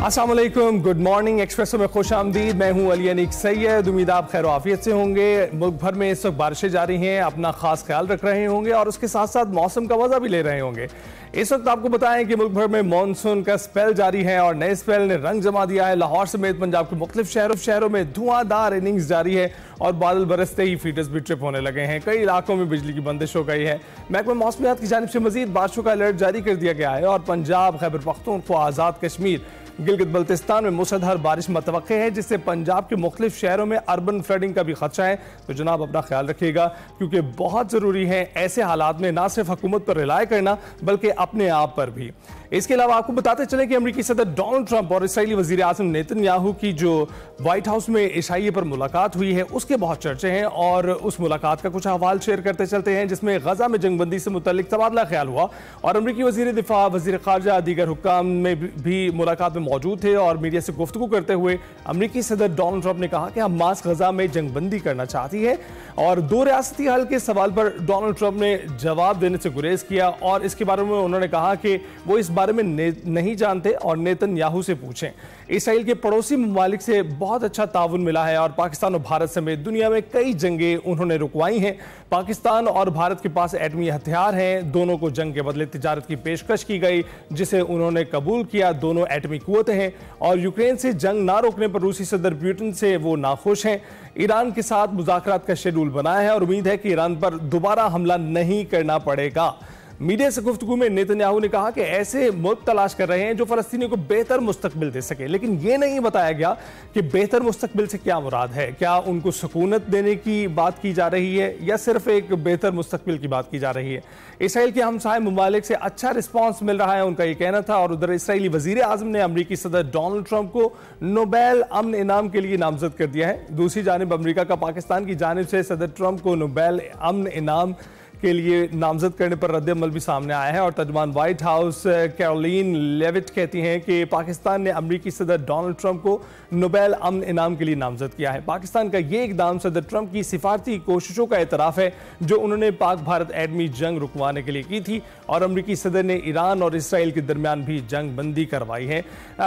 अस्सलाम वालेकुम, good morning espresso में खुश आमदीद। मैं हूं अली अनीक सैयद। उम्मीद आप खैर आफियत से होंगे। मुल्क भर में इस वक्त बारिशें जारी हैं, अपना खास ख्याल रख रहे होंगे और उसके साथ साथ मौसम का मजा भी ले रहे होंगे। इस वक्त आपको बताएं कि मुल्क भर में मानसून का स्पेल जारी है और नए स्पेल ने रंग जमा दिया है। लाहौर समेत पंजाब के मुख्तलिफ शहरों में धुआंधार इनिंग्स जारी है और बादल बरसते ही फीटर्स भी ट्रिप होने लगे हैं। कई इलाकों में बिजली की बंदिश हो गई है। महकमा मौसमियात की जानिब से मजीद बारिशों का अलर्ट जारी कर दिया गया है और पंजाब, खैबर पख्तूनख्वा, आज़ाद कश्मीर, गिलगित बल्तिस्तान में मूसलाधार बारिश मतवक्के है, जिससे पंजाब के मुख्तलिफ शहरों में अर्बन फ्लडिंग का भी खदशा है। तो जनाब अपना ख्याल रखिएगा, क्योंकि बहुत ज़रूरी है ऐसे हालात में ना सिर्फ हुकूमत पर रिलाय करना बल्कि अपने आप पर भी। इसके अलावा आपको बताते चलें कि अमेरिकी सदर डोनाल्ड ट्रंप और इसराइली वज़ीर आज़म नेतन्याहू की जो व्हाइट हाउस में इशाइये पर मुलाकात हुई है उसके बहुत चर्चे हैं और उस मुलाकात का कुछ अहवाल शेयर करते चलते हैं, जिसमें गजा में जंगबंदी से मुतल्लिक तबादला ख्याल हुआ और अमेरिकी वज़ीर दिफा, वज़ीर ख़ारजा, दीगर हुक्काम में भी मुलाकात में मौजूद थे और मीडिया से गुफ्तगू करते हुए अमेरिकी सदर डोनाल्ड ट्रंप ने कहा कि हमास गजा में जंगबंदी करना चाहती है और दो रियासती हल के सवाल पर डोनाल्ड ट्रंप ने जवाब देने से गुरेज किया और इसके बारे में उन्होंने कहा कि वो इस बारे में नहीं जानते और नेतन्याहू से पूछें। इसराइल के पड़ोसी ममालिक से बहुत अच्छा ताउन मिला है और पाकिस्तान और भारत समेत दुनिया में कई जंगें उन्होंने रुकवाई हैं। पाकिस्तान और भारत के पास एटमी हथियार हैं, दोनों को जंग के बदले तिजारत की पेशकश की गई जिसे उन्होंने कबूल किया। दोनों एटमी कुव्वतें हैं और यूक्रेन से जंग ना रोकने पर रूसी सदर पुतिन से वो नाखुश हैं। ईरान के साथ मुज़ाकरात का शेड्यूल बनाया है और उम्मीद है कि ईरान पर दोबारा हमला नहीं करना पड़ेगा। मीडिया से गुफ्तगू में नेतन्याहू ने कहा कि ऐसे मुल्क तलाश कर रहे हैं जो फ़लस्तीनियों को बेहतर मुस्तकबिल दे सके, लेकिन ये नहीं बताया गया कि बेहतर मुस्तकबिल से क्या मुराद है। क्या उनको सुकूनत देने की बात की जा रही है या सिर्फ एक बेहतर मुस्तकबिल की बात की जा रही है। इसराइल के हमसाय ममालिक से अच्छा रिस्पॉन्स मिल रहा है, उनका ये कहना था। और उधर इसराइली वज़ीर आज़म ने अमरीकी सदर डोनाल्ड ट्रंप को नोबेल अमन इनाम के लिए नामजद कर दिया है। दूसरी जानिब अमरीका का पाकिस्तान की जानिब से सदर ट्रंप को नोबेल अमन इनाम के लिए नामजद करने पर रद्द-ए-अमल भी सामने आया है और तर्जुमान व्हाइट हाउस कैरोलिन लेविट कहती हैं कि पाकिस्तान ने अमरीकी सदर डोनाल्ड ट्रंप को नोबेल अमन इनाम के लिए नामजद किया है। पाकिस्तान का ये इकदाम सदर ट्रंप की सिफारती कोशिशों का एतराफ़ है जो उन्होंने पाक भारत एटमी जंग रुकवाने के लिए की थी और अमरीकी सदर ने ईरान और इसराइल के दरमियान भी जंग बंदी करवाई है।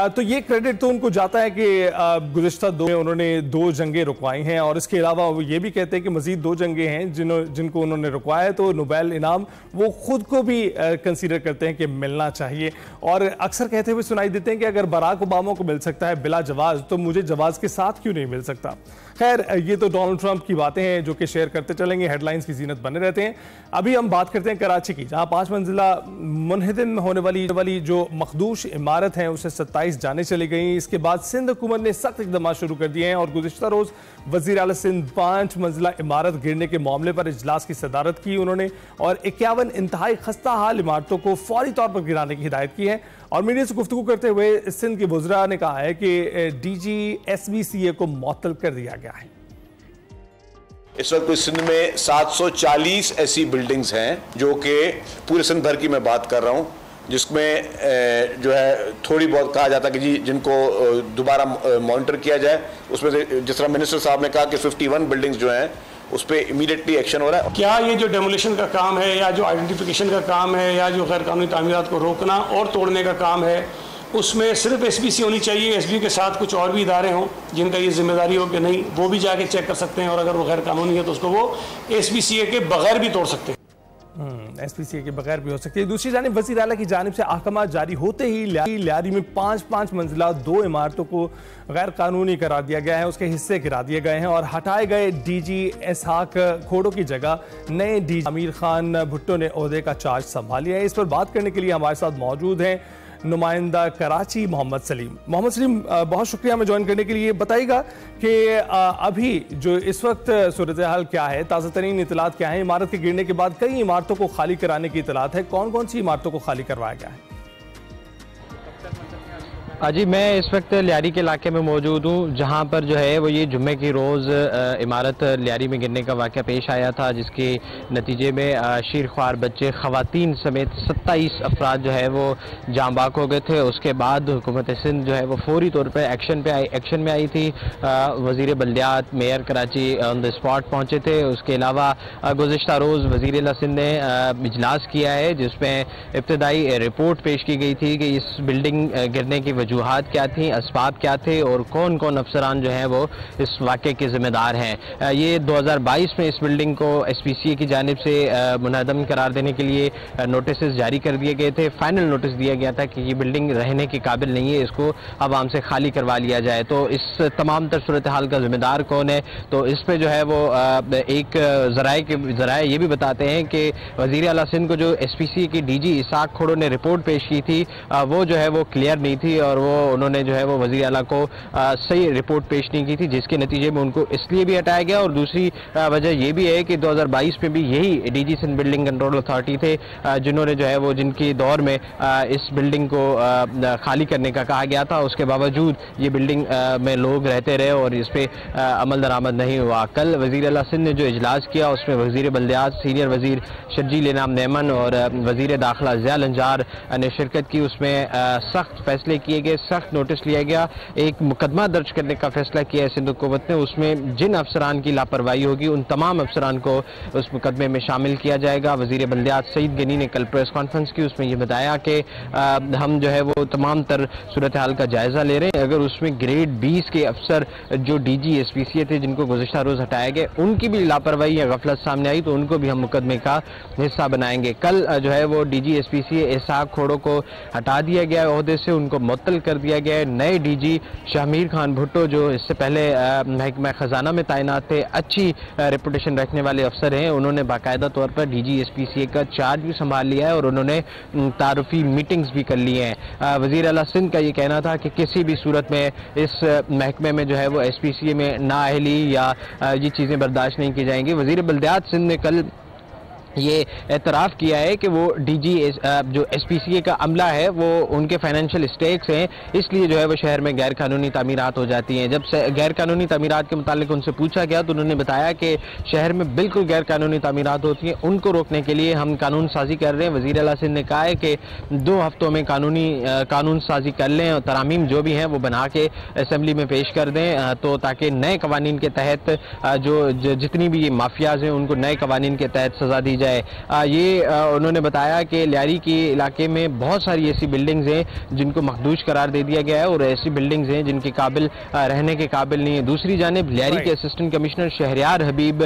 तो ये क्रेडिट तो उनको जाता है कि गुज़िश्ता दो में उन्होंने 2 जंगें रुकवाई हैं और इसके अलावा वो ये भी कहते हैं कि मज़ीद 2 जंगें हैं जिनको उन्होंने रुकवाया है। तो नोबेल इनाम वो खुद को भी कंसीडर करते हैं कि मिलना चाहिए और अक्सर कहते हुए सुनाई देते हैं कि अगर बराक ओबामा को मिल सकता है बिला जवाज तो मुझे जवाज के साथ क्यों नहीं मिल सकता। खैर, ये तो डोनाल्ड ट्रंप की बातें हैं जो कि शेयर करते चलेंगे, हेडलाइंस की जीनत बने रहते हैं। अभी हम बात करते हैं कराची की, जहां 5 मंजिला मुनहदिम होने वाली जो मखदूश इमारत है उसे 27 जाने चली गई। इसके बाद सिंध हुकूमत ने सख्त इक़दाम शुरू कर दिए हैं और गुज़िश्ता रोज़ वज़ीर आला सिंध 5 मंजिला इमारत गिरने के मामले पर इजलास की सदारत की उन्होंने और 51 इंतहाई खस्ता हाल इमारतों को फौरी तौर पर गिराने की हिदायत की है। और मीडिया से गुफ्तगू करते हुए सिंध के वज़रा ने कहा है कि DG SBCA को मुअत्तल कर दिया गया है। इस वक्त सिंध में 740 ऐसी बिल्डिंग्स हैं जो कि पूरे सिंध भर की मैं बात कर रहा हूँ, जिसमें जो है थोड़ी बहुत कहा जाता है कि जी जिनको दोबारा मॉनिटर किया जाए। उसमें से जिस तरह मिनिस्टर साहब ने कहा कि 51 बिल्डिंग्स जो हैं उस पर इमीडिएटली एक्शन हो रहा है। क्या ये जो डेमोलिशन का काम है या जो आइडेंटिफिकेशन का काम है या जो गैर कानूनी तामीरात को रोकना और तोड़ने का काम है, उसमें सिर्फ SBC होनी चाहिए? SBC के साथ कुछ और भी इदारे हों जिनका ये जिम्मेदारी हो कि नहीं, वो भी जाके चेक कर सकते हैं और अगर वो गैर कानूनी है तो उसको वो SBCA के बगैर भी तोड़ सकते हैं। SPCA के बगैर भी हो सकती है। दूसरी जानिब वज़ीर आला की जानिब से अहकाम जारी होते ही लियारी में 5 मंजिला 2 इमारतों को गैर कानूनी करार दिया गया है, उसके हिस्से गिरा दिए गए हैं और हटाए गए DG इसहाक खोड़ो की जगह नए DG आमिर खान भुट्टो ने ओहदे का चार्ज संभाल लिया है। इस पर बात करने के लिए हमारे साथ मौजूद हैं नुमाइंदा कराची मोहम्मद सलीम। मोहम्मद सलीम, बहुत शुक्रिया हमें ज्वाइन करने के लिए। बताइएगा कि अभी जो इस वक्त सूरत हाल क्या है, ताज़ा तरीन इतलात क्या है? इमारत के गिरने के बाद कई इमारतों को खाली कराने की इतलात है, कौन कौन सी इमारतों को खाली करवाया गया है? जी, मैं इस वक्त लियारी के इलाके में मौजूद हूँ, जहाँ पर जो है वो ये जुम्मे की रोज़ इमारत लियारी में गिरने का वाक़या पेश आया था, जिसके नतीजे में शीरख्वार बच्चे, ख़वातीन समेत 27 अफराद जो है वो जाँ बाक हो गए थे। उसके बाद हुकूमत सिंध जो है वो फौरी तौर पर एक्शन में आई थी। वज़ीर बल्दियात, mayor Karachi on the spot पहुँचे थे। उसके अलावा गुज़िश्ता रोज़ वज़ीर आला सिंध ने इजलास किया है, जिसमें इब्तदाई रिपोर्ट पेश की गई थी कि इस बिल्डिंग गिरने की वजह वजूहात क्या थी, असबाब क्या थे और कौन कौन अफसरान जो हैं वो इस वाक़े के ज़िम्मेदार हैं। ये 2022 में इस बिल्डिंग को SPCA की जानिब से मुनहदम करार देने के लिए नोटिस जारी कर दिए गए थे। फाइनल नोटिस दिया गया था कि ये बिल्डिंग रहने के काबिल नहीं है, इसको आवाम से खाली करवा लिया जाए। तो इस तमाम तर सूरत हाल का ज़िम्मेदार कौन है, तो इस पर जो है वो एक ज़राए ये भी बताते हैं कि वज़ीर आला सिंध को जो SPCA की DG इसाक खोड़ो ने रिपोर्ट पेश की थी वो जो है वो क्लियर नहीं थी और उन्होंने जो है वो वज़ीर आला को सही रिपोर्ट पेश नहीं की थी, जिसके नतीजे में उनको इसलिए भी हटाया गया। और दूसरी वजह ये भी है कि 2022 में भी यही DG Sindh building control authority थे जिन्होंने जो है वो जिनकी दौर में इस बिल्डिंग को खाली करने का कहा गया था, उसके बावजूद ये बिल्डिंग में लोग रहते रहे और इस पर अमल दरामद नहीं हुआ। कल वज़ीर आला सिंध ने जो इजलास किया उसमें वज़ीर बल्दियात सीनियर वज़ीर शर्जील इनाम नैमन और वज़ीर दाखिला ज़ियाल अंजार ने शिरकत की। उसमें सख्त फैसले किए गए, सख्त नोटिस लिया गया, एक मुकदमा दर्ज करने का फैसला किया है सिंध हुकूमत ने। उसमें जिन अफसरान की लापरवाही होगी उन तमाम अफसरान को उस मुकदमे में शामिल किया जाएगा। वज़ीर बल्दियात सईद गनी ने कल प्रेस कॉन्फ्रेंस की, उसमें यह बताया कि हम जो है वो तमाम तर सूरत हाल का जायज़ा ले रहे हैं। अगर उसमें ग्रेड 20 के अफसर जो DG SPCA थे जिनको गुज़िश्ता रोज़ हटाया गया उनकी भी लापरवाही या गफलत सामने आई तो उनको भी हम मुकदमे का हिस्सा बनाएंगे। कल जो है वो DG SPCA इसाक खोड़ो को हटा दिया गया ओहदे से, उनको मुअत्तल कर दिया गया है। नए DG शाहमीर खान भुट्टो जो इससे पहले महकमा खजाना में तैनात थे, अच्छी रेपुटेशन रखने वाले अफसर हैं, उन्होंने बाकायदा तौर पर DG SPCA का चार्ज भी संभाल लिया है और उन्होंने तारुफी मीटिंग्स भी कर ली हैं। वज़ीर आला सिंध का ये कहना था कि किसी भी सूरत में इस महकमे में जो है वो SPCA में नाअहली या ये चीज़ें बर्दाश्त नहीं की जाएंगी। वज़ीर बल्दियात सिंध ने कल ये एतराफ़ किया है कि वो DG जो SPCA का अमला है वो उनके फाइनेंशियल स्टेक्स हैं, इसलिए जो है वो शहर में गैर कानूनी तामीरात हो जाती हैं। जब गैर कानूनी तामीरात के मुतालिक उनसे पूछा गया तो उन्होंने बताया कि शहर में बिल्कुल गैर कानूनी तामीरात होती हैं, उनको रोकने के लिए हम कानून साजी कर रहे हैं। वज़ीर आला सिंध ने कहा है कि 2 हफ्तों में कानून साजी कर लें और तरामीम जो भी हैं वो बना के असम्बली में पेश कर दें, तो ताकि नए कवानीन के तहत जो जितनी भी ये माफियाज हैं उनको नए कवानीन के तहत सज़ा दी जाए। ये उन्होंने बताया कि लियारी के इलाके में बहुत सारी ऐसी बिल्डिंग्स हैं जिनको मखदूश करार दे दिया गया है और ऐसी बिल्डिंग्स हैं जिनके काबिल रहने के काबिल नहीं है। दूसरी जानिब लियारी के असिस्टेंट कमिश्नर शहरयार हबीब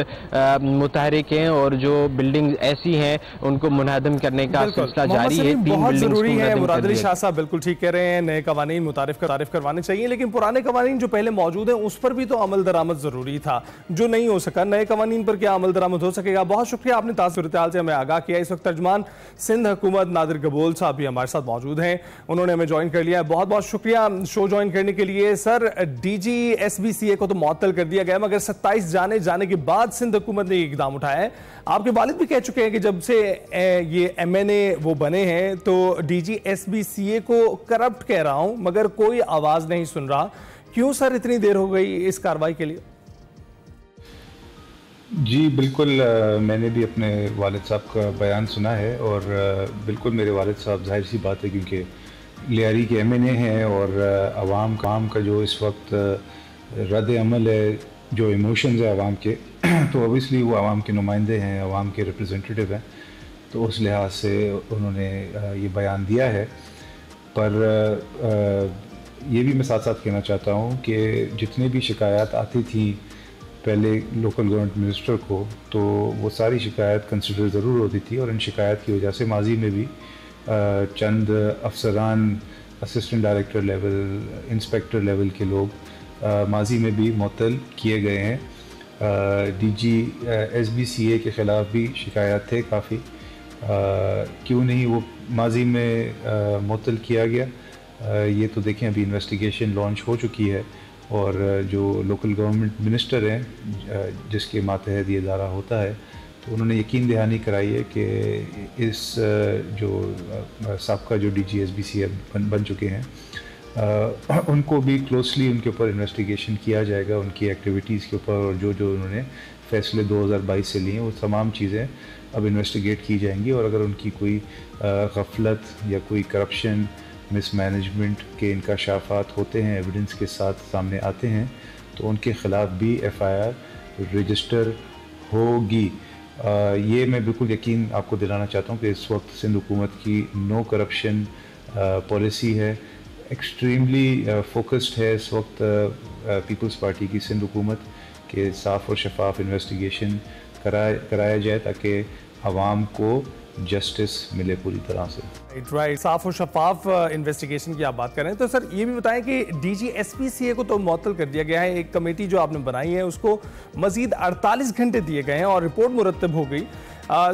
मुतहरिक हैं और जो बिल्डिंग्स ऐसी हैं उनको मुनहदम करने का सिलसिला जारी है। बहुत जरूरी है, मुराद अली शाह साहब बिल्कुल ठीक कह रहे हैं, नए कवानीन मुतारिफ करवाने चाहिए, लेकिन पुराने कवानीन जो पहले मौजूद हैं उस पर भी तो अमल दरामद जरूरी था, जो नहीं हो सका। नए कवानीन पर क्या अमल दरामद हो सकेगा? बहुत शुक्रिया, आपने ताज़ से हमें आगाह किया। इस वक्त तर्जमान सिंध हुकूमत नादिर गबोल साहब भी हमारे साथ मौजूद हैं, उन्होंने हमें ज्वाइन कर लिया है। बहुत बहुत शुक्रिया शो ज्वाइन करने के लिए। सर, DG SPCA को तो मुअत्तल कर दिया गया, मगर 27 जाने के बाद सिंध हुकूमत ने इकदाम उठाया है। आपके वालिद भी कह चुके हैं कि जब से ये MNA वो बने हैं तो DG SPCA को करप्ट कह रहा हूं, मगर कोई आवाज नहीं सुन रहा। क्यों सर इतनी देर हो गई इस कार्रवाई के लिए? जी बिल्कुल, मैंने भी अपने वालिद साहब का बयान सुना है और बिल्कुल मेरे वालिद साहब, जाहिर सी बात है क्योंकि लियारी के MNA हैं और आवाम का जो इस वक्त रद्द अमल है, जो इमोशंस है आवाम के तो ऑब्वियसली वो आवाम के नुमाइंदे हैं, आवाम के रिप्रेजेंटेटिव हैं, तो उस लिहाज से उन्होंने ये बयान दिया है। पर ये भी मैं साथ साथ कहना चाहता हूँ कि जितने भी शिकायत आती थी पहले लोकल गवर्नमेंट मिनिस्टर को, तो वो सारी शिकायत कंसिडर ज़रूर होती थी और इन शिकायत की वजह से माजी में भी चंद अफसरान, assistant director level, inspector level के लोग माजी में भी मुअत्तल किए गए हैं। DG SPCA के ख़िलाफ़ भी शिकायत थे काफ़ी, क्यों नहीं वो माजी में मुअत्तल किया गया, ये तो देखें अभी इन्वेस्टिगेशन लॉन्च हो चुकी है और जो लोकल गवर्नमेंट मिनिस्टर हैं जिसके मातहत ये इदारा होता है, तो उन्होंने यकीन दहानी कराई है कि इस जो साबका जो DG SPCA बन चुके हैं उनको भी क्लोजली उनके ऊपर इन्वेस्टिगेशन किया जाएगा, उनकी एक्टिविटीज़ के ऊपर, और जो उन्होंने फ़ैसले 2022 से लिए हैं वो तमाम चीज़ें अब इन्वेस्टिगेट की जाएंगी। और अगर उनकी कोई गफलत या कोई करप्शन, मिसमैनेजमेंट के इंकशाफात होते हैं, एविडेंस के साथ सामने आते हैं, तो उनके ख़िलाफ़ भी FIR रजिस्टर होगी। ये मैं बिल्कुल यकीन आपको दिलाना चाहता हूँ कि इस वक्त सिंध हुकूमत की नो करप्शन पॉलिसी है। एक्सट्रीमली फोकस्ड है इस वक्त पीपल्स पार्टी की सिंध हुकूमत के साफ़ और शफाफ इन्वेस्टिगेशन कराया जाए ताकि आवाम को जस्टिस मिले पूरी तरह से। राइट, साफ और शफाफ इन्वेस्टिगेशन की आप बात कर रहे हैं, तो सर ये भी बताएं कि DGSPCA को तो मुअत्तल कर दिया गया है, एक कमेटी जो आपने बनाई है उसको मजीद 48 घंटे दिए गए हैं और रिपोर्ट मुरतब हो गई।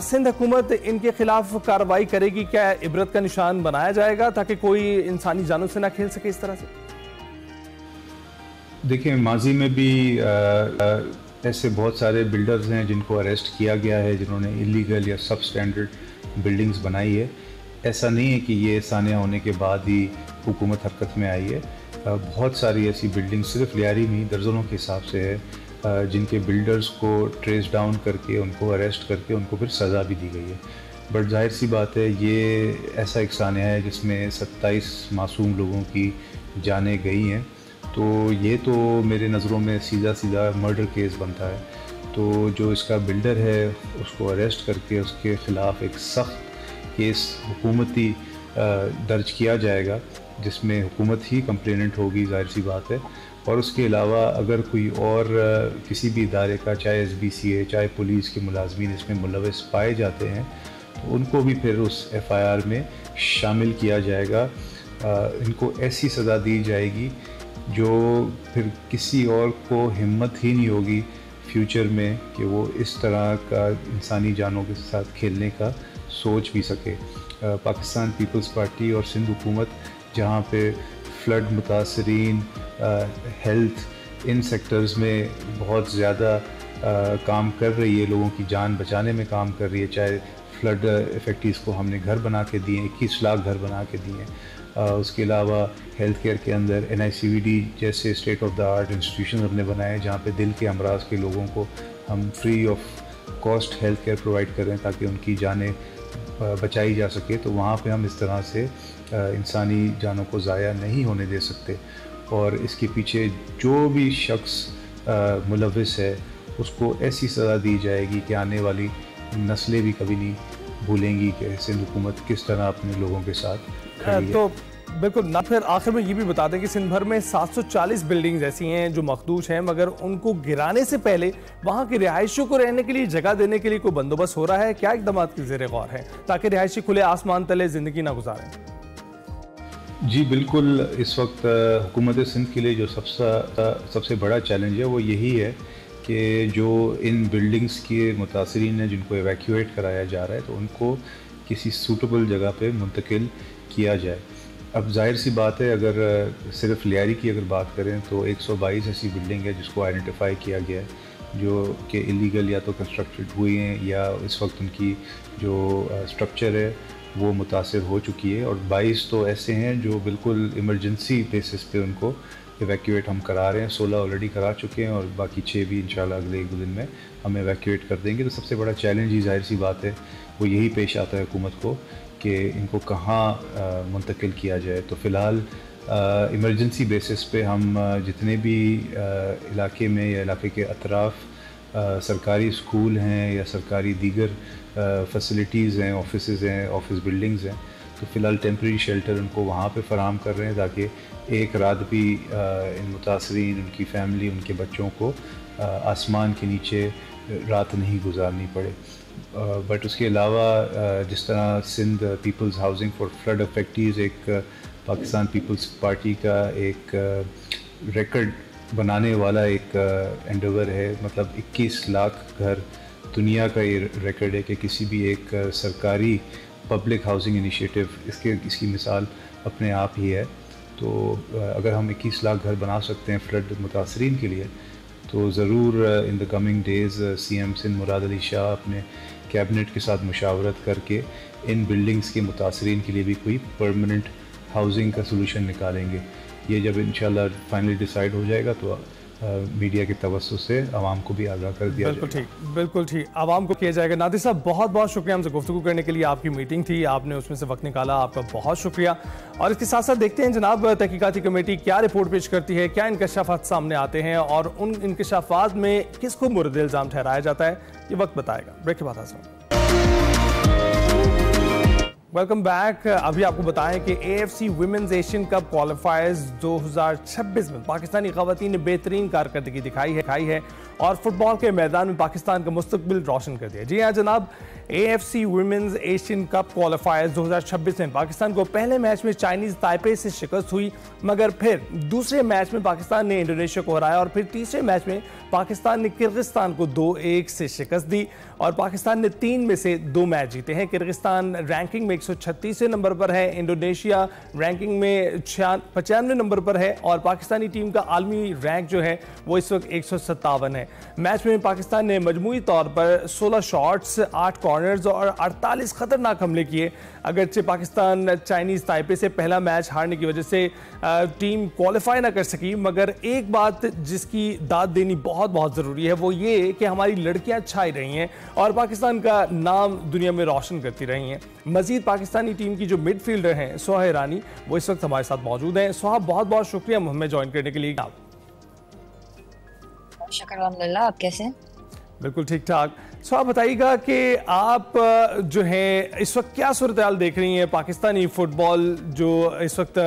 सिंध हुकूमत इनके खिलाफ कार्रवाई करेगी, क्या इबरत का निशान बनाया जाएगा ताकि कोई इंसानी जानों से ना खेल सके इस तरह से? देखिए, माजी में भी ऐसे बहुत सारे बिल्डर्स हैं जिनको अरेस्ट किया गया है, जिन्होंने इलीगल या सब स्टैंडर्ड बिल्डिंग्स बनाई है। ऐसा नहीं है कि ये सानिया होने के बाद ही हुकूमत हरकत में आई है। बहुत सारी ऐसी बिल्डिंग्स सिर्फ लियारी में दर्जनों के हिसाब से है जिनके बिल्डर्स को ट्रेस डाउन करके उनको अरेस्ट करके उनको फिर सज़ा भी दी गई है। बट जाहिर सी बात है ये ऐसा एक सानिया है जिसमें 27 मासूम लोगों की जानें गई हैं, तो ये तो मेरे नज़रों में सीधा सीधा मर्डर केस बनता है। तो जो इसका बिल्डर है उसको अरेस्ट करके उसके ख़िलाफ़ एक सख्त केस हुकूमती दर्ज किया जाएगा जिसमें हुकूमत ही कंप्लेनेंट होगी, जाहिर सी बात है। और उसके अलावा अगर कोई और किसी भी इदारे का, चाहे SBCA चाहे पुलिस के मुलाजमीन इसमें मुलविस पाए जाते हैं तो उनको भी फिर उस FIR में शामिल किया जाएगा। इनको ऐसी सज़ा दी जाएगी जो फिर किसी और को हिम्मत ही नहीं होगी फ्यूचर में कि वो इस तरह का इंसानी जानों के साथ खेलने का सोच भी सके। पाकिस्तान पीपल्स पार्टी और सिंध हुकूमत जहाँ पे फ्लड मुतासरीन, हेल्थ, इन सेक्टर्स में बहुत ज़्यादा काम कर रही है, लोगों की जान बचाने में काम कर रही है। चाहे फ्लड इफेक्टीज़ को हमने घर बना के दिए, 21 लाख घर बना के दिए। उसके अलावा हेल्थ केयर के अंदर NICVD जैसे state of the art institution हमने बनाए जहाँ पे दिल के अमराज के लोगों को हम free of cost health care provide करें ताकि उनकी जानें बचाई जा सके। तो वहाँ पे हम इस तरह से इंसानी जानों को ज़ाया नहीं होने दे सकते। और इसके पीछे जो भी शख्स मुलविस है उसको ऐसी सज़ा दी जाएगी कि आने वाली नस्लें भी कभी नहीं भूलेंगी कि सिंध हुकूमत किस तरह अपने लोगों के साथ खड़ी है। तो बिल्कुल ना। फिर आखिर में ये भी बता दें कि सिंध भर में 740 बिल्डिंग्स ऐसी हैं जो मखदूश हैं, मगर उनको गिराने से पहले वहाँ के रिहायशियों को रहने के लिए जगह देने के लिए कोई बंदोबस्त हो रहा है? क्या इक़दाम की ज़ेर गौर है ताकि रिहायशी खुले आसमान तले ज़िंदगी ना गुजारें? जी बिल्कुल, इस वक्त हुकूमत सिंध के लिए जो सबसे बड़ा चैलेंज है वो यही है कि जो इन बिल्डिंग्स के मुतासरीन हैं जिनको एवैक्यूएट कराया जा रहा है तो उनको किसी सूटेबल जगह पे मुंतकिल किया जाए। अब जाहिर सी बात है, अगर सिर्फ लियारी की अगर बात करें तो 122 ऐसी बिल्डिंग है जिसको आइडेंटिफाई किया गया है जो कि इलीगल या तो कंस्ट्रक्टेड हुई हैं या इस वक्त उनकी जो स्ट्रक्चर है वो मुतासर हो चुकी है। और 22 तो ऐसे हैं जो बिल्कुल इमरजेंसी बेसिस पे उनको एवैक्यूएट हम करा रहे हैं। 16 ऑलरेडी करा चुके हैं और बाकी 6 भी इंशाल्लाह अगले 1-2 दिन में हम एवैक्यूएट कर देंगे। तो सबसे बड़ा चैलेंज ही जाहिर सी बात है वो यही पेश आता है हुकूमत को कि इनको कहाँ मुंतकिल किया जाए। तो फ़िलहाल इमरजेंसी बेसिस पे हम जितने भी इलाके में या इलाके के अतराफ़ सरकारी स्कूल हैं या सरकारी दीगर फैसिलिटीज़ हैं, ऑफिसेज़ हैं, ऑफिस बिल्डिंग्स हैं, तो फ़िलहाल टेम्प्रेरी शेल्टर उनको वहाँ पे फ़राहम कर रहे हैं ताकि एक रात भी इन मुतासरीन, उनकी फ़ैमिली, उनके बच्चों को आसमान के नीचे रात नहीं गुजारनी पड़े। बट उसके अलावा जिस तरह Sindh people's housing for flood affectees एक पाकिस्तान पीपल्स पार्टी का एक रिकॉर्ड बनाने वाला एक एंडेवर है, मतलब 21 लाख घर दुनिया का ये रिकॉर्ड है कि किसी भी एक सरकारी पब्लिक हाउसिंग इनिशिएटिव इसकी मिसाल अपने आप ही है। तो अगर हम 21 लाख घर बना सकते हैं फ्लड मुतासरीन के लिए तो ज़रूर in the coming days CM Sindh Murad Ali Shah अपने कैबिनेट के साथ मुशावरत करके इन बिल्डिंग्स के मुतासरीन के लिए भी कोई परमानेंट हाउसिंग का सलूशन निकालेंगे। ये जब इंशाल्लाह फाइनली डिसाइड हो जाएगा तो मीडिया के तवज्जो से आवाम को भी आगाह कर दिया जाएगा। बिल्कुल ठीक, आवाम को किया जाएगा। नादिर साहब बहुत बहुत शुक्रिया हमसे गुफ्तगू करने के लिए। आपकी मीटिंग थी, आपने उसमें से वक्त निकाला, आपका बहुत शुक्रिया। और इसके साथ साथ देखते हैं जनाब तहकीकाती कमेटी क्या रिपोर्ट पेश करती है, क्या इंकशाफात सामने आते हैं और उन इंकशाफात में किसको मुर्द इल्ज़ाम ठहराया जाता है, ये वक्त बताएगा। ब्रेक के बाद हाजिर। Welcome back. अभी आपको बताएं कि AFC women's Asian Cup qualifiers 2026 में पाकिस्तानी खवातीन ने बेहतरीन कारकर्दगी दिखाई है और फुटबॉल के मैदान में पाकिस्तान का मुस्तकबिल रोशन कर दिया। जी हाँ जनाब, AFC women's Asian Cup qualifiers 2026 में पाकिस्तान को पहले मैच में चाइनीज ताइपे से शिकस्त हुई, मगर फिर दूसरे मैच में पाकिस्तान ने इंडोनेशिया को हराया और फिर तीसरे मैच में पाकिस्तान ने किर्गिस्तान को 2-1 से शिकस्त दी और पाकिस्तान ने 3 में से 2 मैच जीते हैं। किर्गिस्तान रैंकिंग में 136वें नंबर पर है, इंडोनेशिया रैंकिंग में 95 नंबर पर है और पाकिस्तानी टीम का आलमी रैंक जो है वो इस वक्त 157 है। मैच में पाकिस्तान ने मजमूई तौर पर 16 शॉट्स, 8 कॉर्नर्स और 48 खतरनाक हमले किए। अगरचे पाकिस्तान चाइनीज ताइपे से पहला मैच हारने की वजह से टीम क्वालिफाई ना कर सकी, मगर एक बात जिसकी दाद देनी बहुत ज़रूरी है वो ये कि हमारी लड़कियां छाई रही हैं और पाकिस्तान का नाम दुनिया में रोशन करती रही हैं। मजीद पाकिस्तानी टीम की जो मिडफील्डर हैं सोहा ईरानी, वो इस वक्त हमारे साथ मौजूद हैं। सोहा, बहुत शुक्रिया हमें ज्वाइन करने के लिए। शुक्र अल्हम्दुलिल्लाह, आप कैसे हैं? बिल्कुल ठीक ठाक। सो आप बताइएगा कि आप जो है इस वक्त क्या सूरत-ए-हाल देख रही हैं? पाकिस्तानी फुटबॉल जो इस वक्त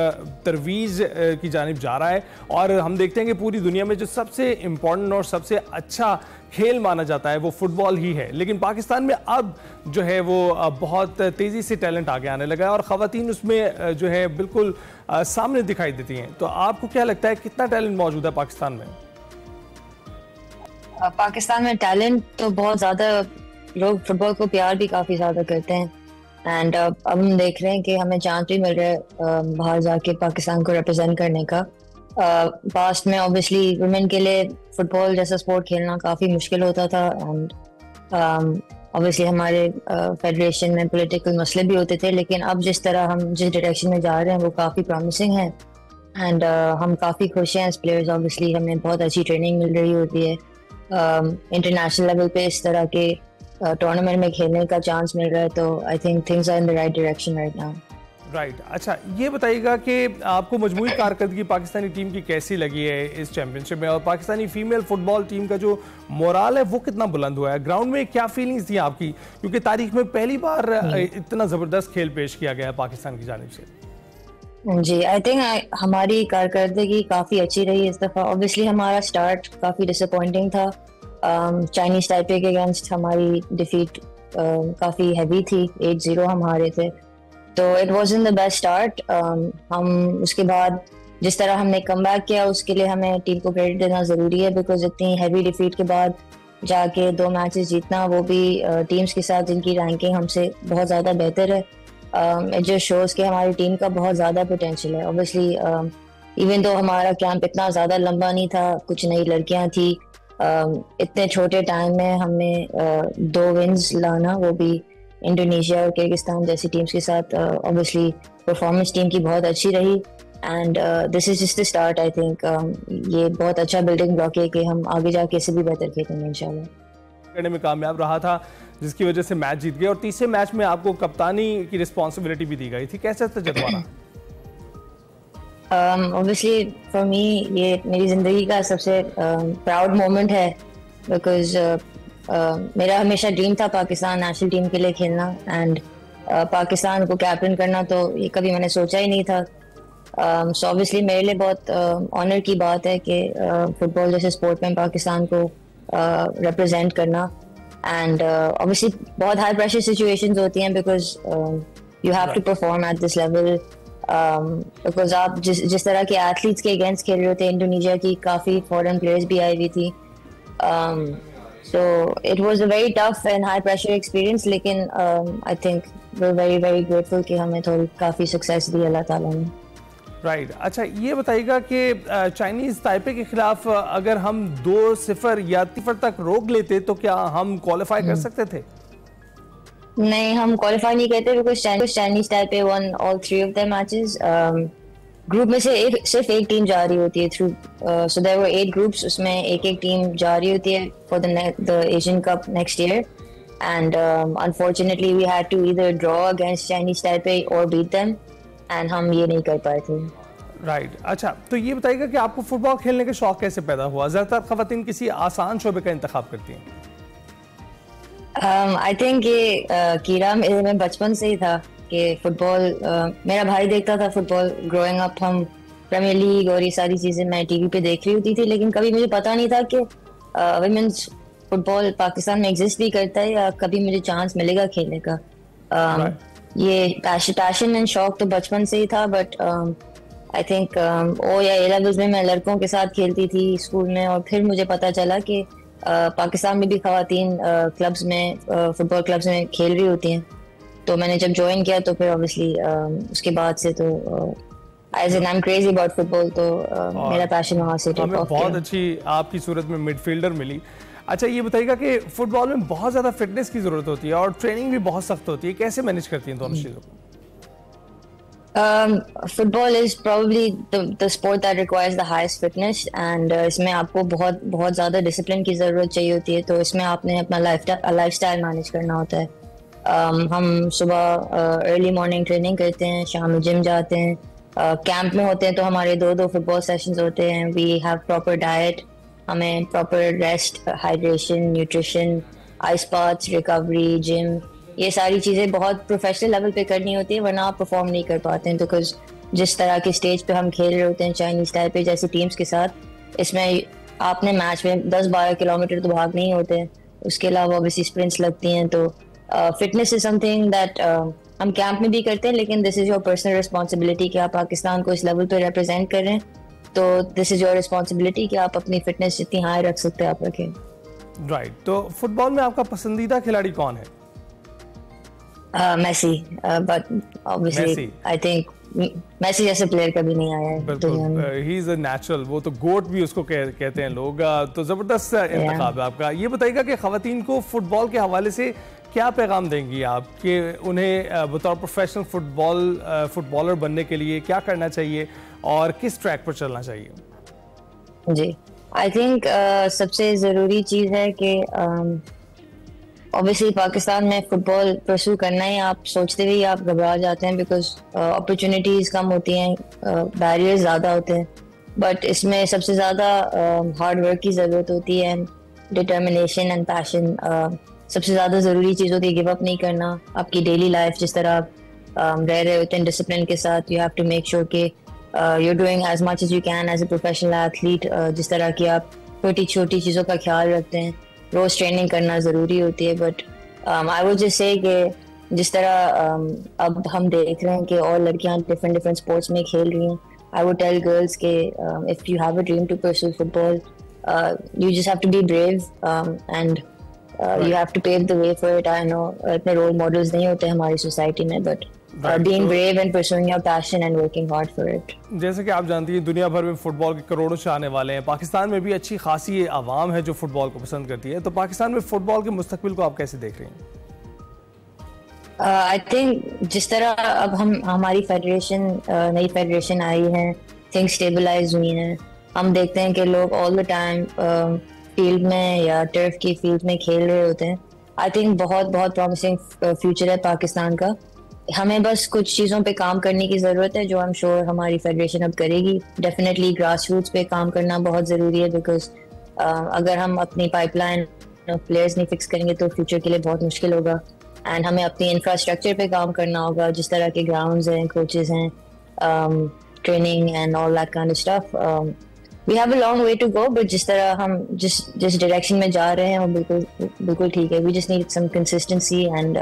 तरवीज की जानिब जा रहा है और हम देखते हैं कि पूरी दुनिया में जो सबसे इम्पोर्टेंट और सबसे अच्छा खेल माना जाता है वो फुटबॉल ही है, लेकिन पाकिस्तान में अब जो है वो बहुत तेज़ी से टैलेंट आगे आने लगा है और ख़वातीन उसमें जो है बिल्कुल सामने दिखाई देती हैं। तो आपको क्या लगता है कितना टैलेंट मौजूद है पाकिस्तान में? पाकिस्तान में टैलेंट तो बहुत ज़्यादा, लोग फुटबॉल को प्यार भी काफ़ी ज़्यादा करते हैं एंड अब हम देख रहे हैं कि हमें चांस भी मिल रहा है बाहर जाके पाकिस्तान को रिप्रेजेंट करने का। पास्ट में ऑब्वियसली वुमेन के लिए फुटबॉल जैसा स्पोर्ट खेलना काफ़ी मुश्किल होता था एंड ऑब्वियसली हमारे फेडरेशन में पॉलिटिकल मसले भी होते थे, लेकिन अब जिस तरह हम जिस डायरेक्शन में जा रहे हैं वो काफ़ी प्रॉमिसिंग है एंड हम काफ़ी खुश हैं एज प्लेयर्स। ऑब्वियसली हमें बहुत अच्छी ट्रेनिंग मिल रही होती है, इंटरनेशनल लेवल पे इस तरह के टूर्नामेंट में खेलने का चांस मिल रहा है, तो I think things are in the right direction right now. Right. अच्छा, ये बताइएगा कि आपको मजमूई कारकर्दगी पाकिस्तानी टीम की कैसी लगी है इस चैंपियनशिप में और पाकिस्तानी फीमेल फुटबॉल टीम का जो मोराल है वो कितना बुलंद हुआ है? ग्राउंड में क्या फीलिंग्स थी आपकी, क्योंकि तारीख में पहली बार इतना ज़बरदस्त खेल पेश किया गया है पाकिस्तान की जानिब से? जी, आई थिंक हमारी कारकर्दगी काफ़ी अच्छी रही इस दफ़ा। ऑब्वियसली हमारा स्टार्ट काफ़ी डिसअपॉइंटिंग था, चाइनीज ताइपे के अगेंस्ट हमारी डिफीट काफ़ी हैवी थी, 8-0 हम हारे थे, तो it wasn't the best start. हम उसके बाद जिस तरह हमने कमबैक किया उसके लिए हमें टीम को क्रेडिट देना ज़रूरी है, बिकॉज इतनी हैवी डिफीट के बाद जाके 2 मैचेस जीतना, वो भी टीम्स के साथ जिनकी रैंकिंग हमसे बहुत ज़्यादा बेहतर है, इट जस्ट शोज कि हमारी टीम का बहुत ज़्यादा पोटेंशियल है। ऑब्वियसली इवन दो हमारा कैंप इतना ज़्यादा लंबा नहीं था, कुछ नई लड़कियां थी, इतने छोटे टाइम में हमने 2 विन्स लाना, वो भी इंडोनेशिया और किर्गिस्तान जैसी टीम्स के साथ। ऑब्वियसली परफॉर्मेंस टीम की बहुत अच्छी रही and this is just the start. I think ये बहुत अच्छा बिल्डिंग ब्लॉक है कि हम आगे जाके इससे भी बेहतर खेलेंगे इंशाल्लाह। करने में कामयाब रहा था जिसकी वजह से मैच जीत गए और तीसरे मैच में आपको कप्तानी की रिस्पॉन्सिबिलिटी भी दी गई थी, कैसा तजुर्बा रहा? ऑब्वियसली फॉर मी ये मेरी ज़िंदगी का सबसे प्राउड मोमेंट है, बिकॉज मेरा हमेशा ड्रीम था पाकिस्तान नेशनल टीम के लिए खेलना एंड पाकिस्तान को कैप्टन करना, तो ये कभी मैंने सोचा ही नहीं था। सो ऑब्वियसली मेरे लिए बहुत ऑनर की बात है कि फुटबॉल जैसे स्पोर्ट में पाकिस्तान को रिप्रेजेंट करना एंड ऑब्वियसली बहुत हाई प्रेशर सिचुएशंस होती हैं, because you have to perform at this level, because आप जिस तरह के एथलीट्स के अगेंस्ट खेल रहे होते हैं, इंडोनेशिया की काफ़ी फॉरेन प्लेयर्स भी आई हुई थी, so it was a very tough and high pressure experience, लेकिन I think we are very very grateful कि हमें थोड़ी काफ़ी सक्सेस दी अल्लाह ताला ने। राइट। अच्छा, ये बताइएगा कि चाइनीज ताइपे के खिलाफ अगर हम 2-0 या 0 तक रोक लेते तो क्या हम क्वालिफाई कर सकते थे? नहीं, हम क्वालिफाई नहीं करते, because Chinese Taipei one all 3 of their matches. Group में से सिर्फ एक टीम जा रही होती है through, so there were 8 groups, उसमें एक टीम जा रही होती है for the Asian Cup next year and unfortunately we had to either draw against Chinese Taipei और बीट देम एंड हम ये नहीं कर पाए थे। राइट। अच्छा, तो ये बताइएगा कि आपको फुटबॉल खेलने का शौक कैसे पैदा हुआ? ज़्यादातर ख़वातीन किसी आसान शोबे का इंतखाब करती हैं। आई थिंक ये कीड़ा मेरे में बचपन से ही था, कि फुटबॉल मेरा भाई देखता था फुटबॉल ग्रोइंग अप, हम प्रीमियर लीग और ये सारी चीज़ें मैं टीवी पे देख रही होती थी, लेकिन कभी मुझे पता नहीं था कि विमेंस फुटबॉल पाकिस्तान में एग्जिस्ट भी करता है या कभी मुझे चांस मिलेगा खेलने का। ये पैशन एंड शौक तो बचपन से ही था, बट आई थिंक ओ या ए लेवल्स में मैं लड़कों के साथ खेलती थी स्कूल में, और फिर मुझे पता चला कि पाकिस्तान में भी खवातीन क्लब्स में फुटबॉल क्लब्स में खेल रही होती हैं। तो मैंने जब ज्वाइन किया तो फिर ऑब्वियसली उसके बाद से तो I am crazy about football, तो मेरा पैशन वहाँ से हमें बहुत अच्छी आपकी सूरत में मिडफील्डर मिली। अच्छा ये बताइएगा कि फुटबॉल में बहुत ज़्यादा फिटनेस की ज़रूरत होती है और ट्रेनिंग भी बहुत सख्त होती है, कैसे मैनेज करती हैं दोनों चीज़ों को? Football is probably the sport that requires the highest fitness, and इसमें आपको बहुत बहुत ज़्यादा डिसिप्लिन की ज़रूरत चाहिए होती है। तो इसमें आपने अपना लाइफस्टाइल मैनेज करना होता है। हम सुबह अर्ली मॉर्निंग ट्रेनिंग करते हैं, शाम में जिम जाते हैं, कैंप में होते हैं तो हमारे 2-2 फुटबॉल सेशंस होते हैं। वी हैव प्रॉपर डाइट, हमें proper rest, hydration, nutrition, ice baths, recovery, gym, ये सारी चीज़ें बहुत प्रोफेशनल लेवल पे करनी होती है, वरना आप परफॉर्म नहीं कर पाते हैं। बिकॉज जिस तरह के स्टेज पे हम खेल रहे होते हैं चाइनीज टाइप पे जैसी टीम्स के साथ, इसमें आपने मैच में 10-12 किलोमीटर तो भाग नहीं होते हैं, उसके अलावा ऑब्वियसली स्प्रिंट्स लगती हैं। तो फिटनेस इज समथिंग दैट हम कैंप में भी करते हैं, लेकिन this is your personal responsibility कि आप पाकिस्तान को इस लेवल पे रिप्रेजेंट कर रहे हैं, तो दिस इज योर रिस्पॉन्सिबिलिटी कि आप अपनी फिटनेस जितनी हाई रख सकते हैं आप रखें। राइट, तो फुटबॉल में आपका पसंदीदा खिलाड़ी कौन है? Messi, but obviously I think Messi जैसे प्लेयर कभी नहीं आया है दुनिया में। ही इज अ नेचुरल, वो तो गोट भी उसको कहते हैं लोग। तो जबरदस्त इंतखाब है आपका। ये बताइएगा कि खवातीन को फुटबॉल के हवाले से क्या पैगाम देंगी आप कि उन्हें बतौर प्रोफेशनल फुटबॉलर बनने के लिए क्या करना चाहिए और किस ट्रैक पर चलना चाहिए? जी, आई थिंक सबसे ज़रूरी चीज़ है कि ऑब्वियसली पाकिस्तान में फुटबॉल परस्यू करना है, आप सोचते हुए आप घबरा जाते हैं बिकॉज अपॉर्चुनिटीज़ कम होती हैं, बैरियर्स ज़्यादा होते हैं, बट इसमें सबसे ज़्यादा हार्ड वर्क की ज़रूरत होती है, डिटर्मिनेशन एंड पैशन सबसे ज़्यादा ज़रूरी चीज़ होती है। गिव अप नहीं करना। आपकी डेली लाइफ जिस तरह आप रह रहे होते हैं डिसिप्लिन के साथ, you have to make sure कि you are doing as much as you can as a professional athlete. जिस तरह की आप छोटी छोटी चीज़ों का ख्याल रखते हैं, रोज़ ट्रेनिंग करना ज़रूरी होती है। But I would just say कि जिस तरह अब हम देख रहे हैं कि और लड़कियां डिफरेंट स्पोर्ट्स में खेल रही हैं, आई वुड टेल गर्ल्स के if you have a dream to pursue football, you just have to be brave and you have to pave the way for it. I know इतने role models नहीं होते हमारी society में, but being brave and pursuing your passion and working hard for it. जैसे कि आप जानती हैं दुनिया भर में फुटबॉल के करोड़ों चाहने वाले हैं, पाकिस्तान में भी अच्छी खासी आवाम है जो फुटबॉल को पसंद करती है, तो पाकिस्तान में फुटबॉल के मुस्तकबिल को आप कैसे देख रही हैं? आई थिंक जिस तरह अब हमारी फेडरेशन नई फेडरेशन आई है, थिंग्स स्टेबलाइज हुई हैं, हम देखते हैं कि लोग ऑल द टाइम फील्ड में या टर्फ की फील्ड में खेल रहे होते हैं। आई थिंक बहुत बहुत प्रॉमिसिंग फ्यूचर है पाकिस्तान का। हमें बस कुछ चीज़ों पे काम करने की ज़रूरत है जो आई एम श्योर हमारी फेडरेशन अब करेगी। डेफिनेटली ग्रास रूट्स पे काम करना बहुत ज़रूरी है, बिकॉज अगर हम अपनी पाइपलाइन प्लेयर्स नहीं फिक्स करेंगे तो फ्यूचर के लिए बहुत मुश्किल होगा। एंड हमें अपनी इंफ्रास्ट्रक्चर पे काम करना होगा, जिस तरह के ग्राउंड्स हैं, कोचेज़ हैं, training and all that kind of stuff. We have a long way to go, but जिस तरह हम जिस डायरेक्शन में जा रहे हैं वो बिल्कुल ठीक है। We just need some consistency and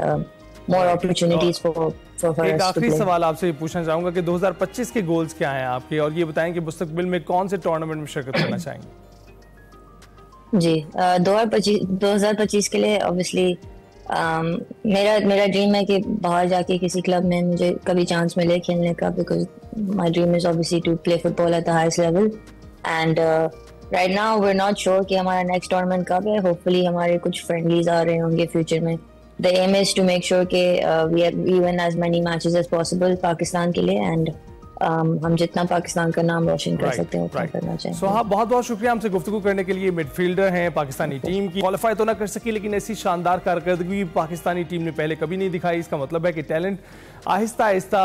more opportunities for us. एक आखिरी सवाल आपसे पूछना चाहूँगा कि 2025 के गोल्स क्या हैं आपके, और ये बताएं कि मुस्तकबिल में कौन से टूर्नामेंट में शिरकत करना चाहेंगे? जी, 2025 के लिए ऑब्वियसली मेरा ड्रीम है कि बाहर जाके किसी क्लब में मुझे कभी चांस मिले खेलने का, because my dream is obviously to play football at the highest level. And right now we are not sure कि हमारा नेक्स्ट टूर्नामेंट कब है। होपफुली हमारे कुछ फ्रेंडलीज आ रहे होंगे फ्यूचर में। The aim is to make sure कि we win as many matches as possible Pakistan के लिए, एंड हम जितना पाकिस्तान का नाम रोशन कर सकते हैं उतना करना चाहिए। सो हाँ, बहुत बहुत शुक्रिया हमसे गुफ्तगू करने के लिए। मिडफील्डर हैं पाकिस्तानी टीम की, क्वालिफाई तो ना कर सकी लेकिन ऐसी शानदार कारकर्दगी पाकिस्तानी टीम ने पहले कभी नहीं दिखाई। इसका मतलब है कि टैलेंट आहिस्ता आहिस्ता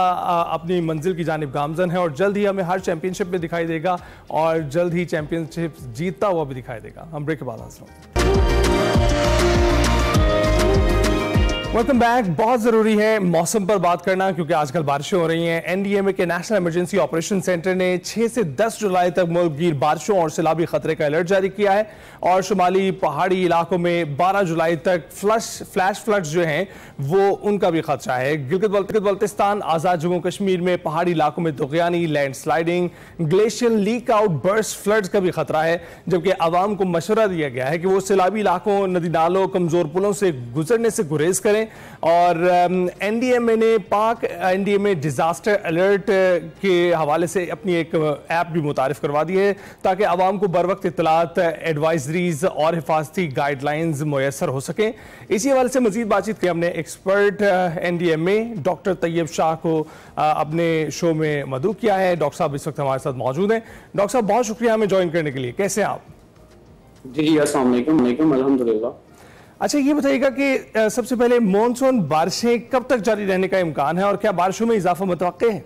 अपनी मंजिल की जानिब गामजन है और जल्द ही हमें हर चैंपियनशिप में दिखाई देगा और जल्द ही चैंपियनशिप जीतता हुआ भी दिखाई देगा। हम ब्रेक के बाद हाजिर होंगे। Welcome back. बहुत ज़रूरी है मौसम पर बात करना क्योंकि आजकल बारिशें हो रही हैं। एनडीएमए के नेशनल इमरजेंसी ऑपरेशन सेंटर ने 6 से 10 जुलाई तक मुल्कगीर बारिशों और सैलाबी खतरे का अलर्ट जारी किया है और शुमाली पहाड़ी इलाकों में 12 जुलाई तक फ्लैश फ्लड्स जो हैं वो उनका भी खतरा है। गिलगित बल्तिस्तान, आज़ाद जम्मू कश्मीर में पहाड़ी इलाकों में दुगयानी, landsliding, glacial lake outburst floods का भी खतरा है, जबकि आवाम को मशवरा दिया गया है कि वो सैलाबी इलाकों, नदी नालों, कमजोर पुलों से गुजरने से गुरेज करें। और एनडीएमए ने पाक एनडीएमए डिजास्टर अलर्ट के हवाले से अपनी एक ऐप भी मुतारिफ करवा दी है ताकि आवाम को बर वक्त इत्तलात, एडवाइजरीज और हिफाजती गाइडलाइंस मुयसर हो सकें। इसी हवाले से मजीद बातचीत की हमने expert NDMA doctor Tayyab Shah को अपने शो में मदऊ किया है। डॉक्टर साहब इस वक्त हमारे साथ मौजूद हैं। डॉक्टर साहब बहुत शुक्रिया हमें ज्वाइन करने के लिए। कैसे हैं आप? जी अस्सलाम वालेकुम, अल्हम्दुलिल्लाह। अच्छा, ये बताइएगा कि सबसे पहले मॉनसून बारिशें कब तक जारी रहने का इम्कान है और क्या बारिशों में इजाफा मुतवक्के है?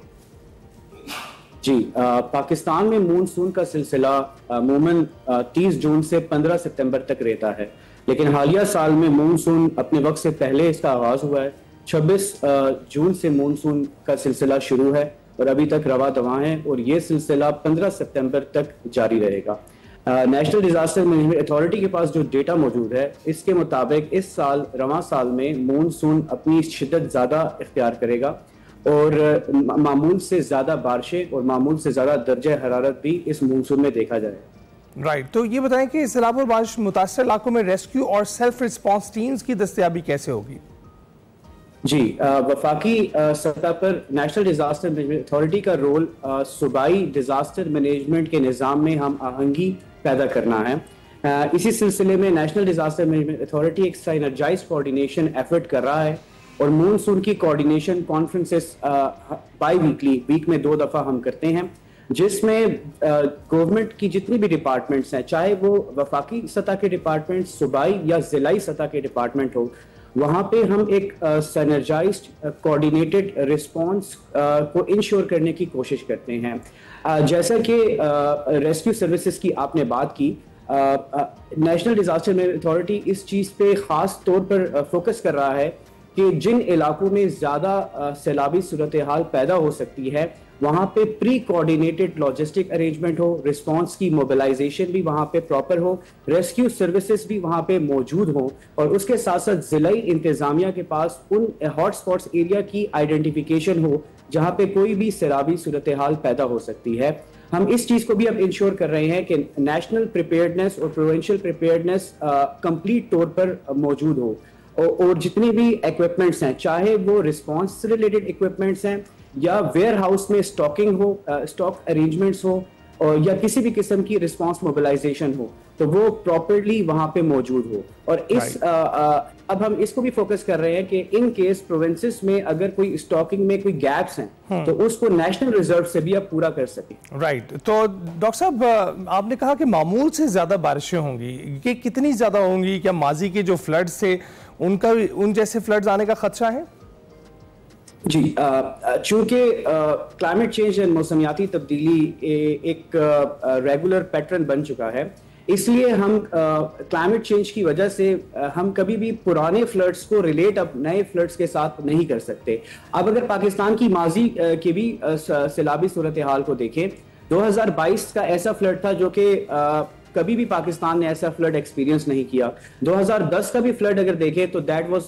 जी, पाकिस्तान में मॉनसून का सिलसिला अमूमन 30 जून से 15 सितंबर तक रहता है, लेकिन हालिया साल में मॉनसून अपने वक्त से पहले इसका आगाज हुआ है। 26 जून से मॉनसून का सिलसिला शुरू है और अभी तक रवा दवा है और ये सिलसिला 15 सितंबर तक जारी रहेगा। नेशनल डिजास्टर मैनेजमेंट अथॉरिटी के पास जो डेटा मौजूद है इसके मुताबिक इस साल रवां साल में मॉनसून अपनी शिद्दत ज़्यादा इख्तियार करेगा और मामूल से ज़्यादा बारिशें और मामूल से ज़्यादा दर्जा हरारत भी इस मॉनसून में देखा जाएगा। राइट, तो ये बताएं कि सैलाब और बारिश मुतासर इलाकों में रेस्क्यू और सेल्फ रिस्पॉन्स टीम्स की दस्तयाबी कैसे होगी? जी, वफाकी सतह पर नेशनल डिजास्टर मैनेजमेंट अथॉरिटी का रोल सूबाई डिजास्टर मैनेजमेंट के निज़ाम में हम आहंगी पैदा करना है। इसी सिलसिले में नेशनल डिजास्टर मैनेजमेंट अथॉरिटी एक साइनर्जाइज कोऑर्डिनेशन एफर्ट कर रहा है और मॉनसून की कोऑर्डिनेशन कॉन्फ्रेंसेस बाई वीक में 2 दफ़ा हम करते हैं, जिसमें गवर्नमेंट की जितनी भी डिपार्टमेंट्स हैं, चाहे वो वफाकी सतह के डिपार्टमेंट, सूबाई या ज़िलाई सतह के डिपार्टमेंट हो, वहाँ पे हम एक सिनर्जाइज्ड कोऑर्डिनेटेड रिस्पांस को इंश्योर करने की कोशिश करते हैं। जैसा कि रेस्क्यू सर्विसेज की आपने बात की, नेशनल डिजास्टर मैनेजमेंट अथॉरिटी इस चीज़ पे ख़ास तौर पर फोकस कर रहा है कि जिन इलाकों में ज़्यादा सैलाबी सूरत हाल पैदा हो सकती है वहाँ पे प्री कोऑर्डिनेटेड लॉजिस्टिक अरेंजमेंट हो, रिस्पांस की मोबिलाइजेशन भी वहाँ पे प्रॉपर हो, रेस्क्यू सर्विसेज भी वहाँ पे मौजूद हो और उसके साथ साथ जिलाई इंतजामिया के पास उन हॉटस्पॉट्स एरिया की आइडेंटिफिकेशन हो जहाँ पे कोई भी सैलाबी सूरत हाल पैदा हो सकती है। हम इस चीज़ को भी अब इंश्योर कर रहे हैं कि नेशनल प्रिपेयर्डनेस और प्रोविंशियल प्रिपेयर्डनेस कंप्लीट तौर पर मौजूद हो और जितनी भी इक्विपमेंट्स हैं, चाहे वो रिस्पांस से रिलेटेड इक्विपमेंट्स हैं या वेयर हाउस में स्टॉकिंग हो, स्टॉक अरेंजमेंट्स हो और या किसी भी किस्म की रिस्पांस मोबिलाइजेशन हो, तो वो प्रॉपर्ली वहां पे मौजूद हो। और इस अब हम इसको भी फोकस कर रहे हैं कि इन केस प्रोविंसेस में अगर कोई स्टॉकिंग में कोई गैप्स हैं तो उसको नेशनल रिजर्व से भी अब पूरा कर सके। राइट, तो डॉक्टर साहब आपने कहा कि मामूल से ज्यादा बारिशें होंगी, ये कितनी ज्यादा होंगी? क्या माजी के जो फ्लड्स थे उन जैसे फ्लड्स आने का खदशा है? जी, चूंकि क्लाइमेट चेंज एंड मौसमियाती तब्दीली एक रेगुलर पैटर्न बन चुका है, इसलिए हम क्लाइमेट चेंज की वजह से हम कभी भी पुराने फ्लड्स को रिलेट अब नए फ्लड्स के साथ नहीं कर सकते। अब अगर पाकिस्तान की माजी के भी सैलाबी सूरत हाल को देखें, 2022 का ऐसा फ्लड था जो कि कभी भी पाकिस्तान ने ऐसा फ्लड एक्सपीरियंस नहीं किया। 2010 का भी फ्लड अगर देखें तो दैट वाज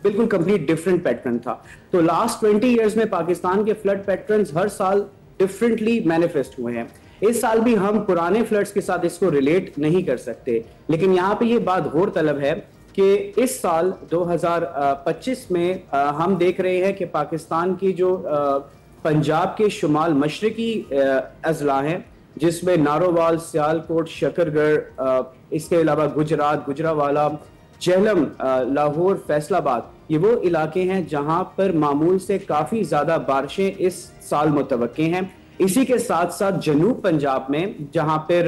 बिल्कुल कंप्लीट डिफरेंट पैटर्न था। तो लास्ट 20 इयर्स में पाकिस्तान के फ्लड पैटर्न्स हर साल डिफरेंटली मैनिफेस्ट हुए हैं। इस साल भी हम पुराने फ्लड्स के साथ इसको रिलेट नहीं कर सकते, लेकिन यहाँ पे ये बात गौर तलब है कि इस साल 2025 में हम देख रहे हैं कि पाकिस्तान की जो पंजाब के शुमाल मशरकी अजला हैं, जिसमें नारोवाल, सियालकोट, शकरगढ़, इसके अलावा गुजरात, गुजरावाला, झेलम, लाहौर, फैसलाबाद, ये वो इलाके हैं जहां पर मामूल से काफी ज्यादा बारिशें इस साल मुतवक्के हैं। इसी के साथ साथ जनूब पंजाब में जहां पर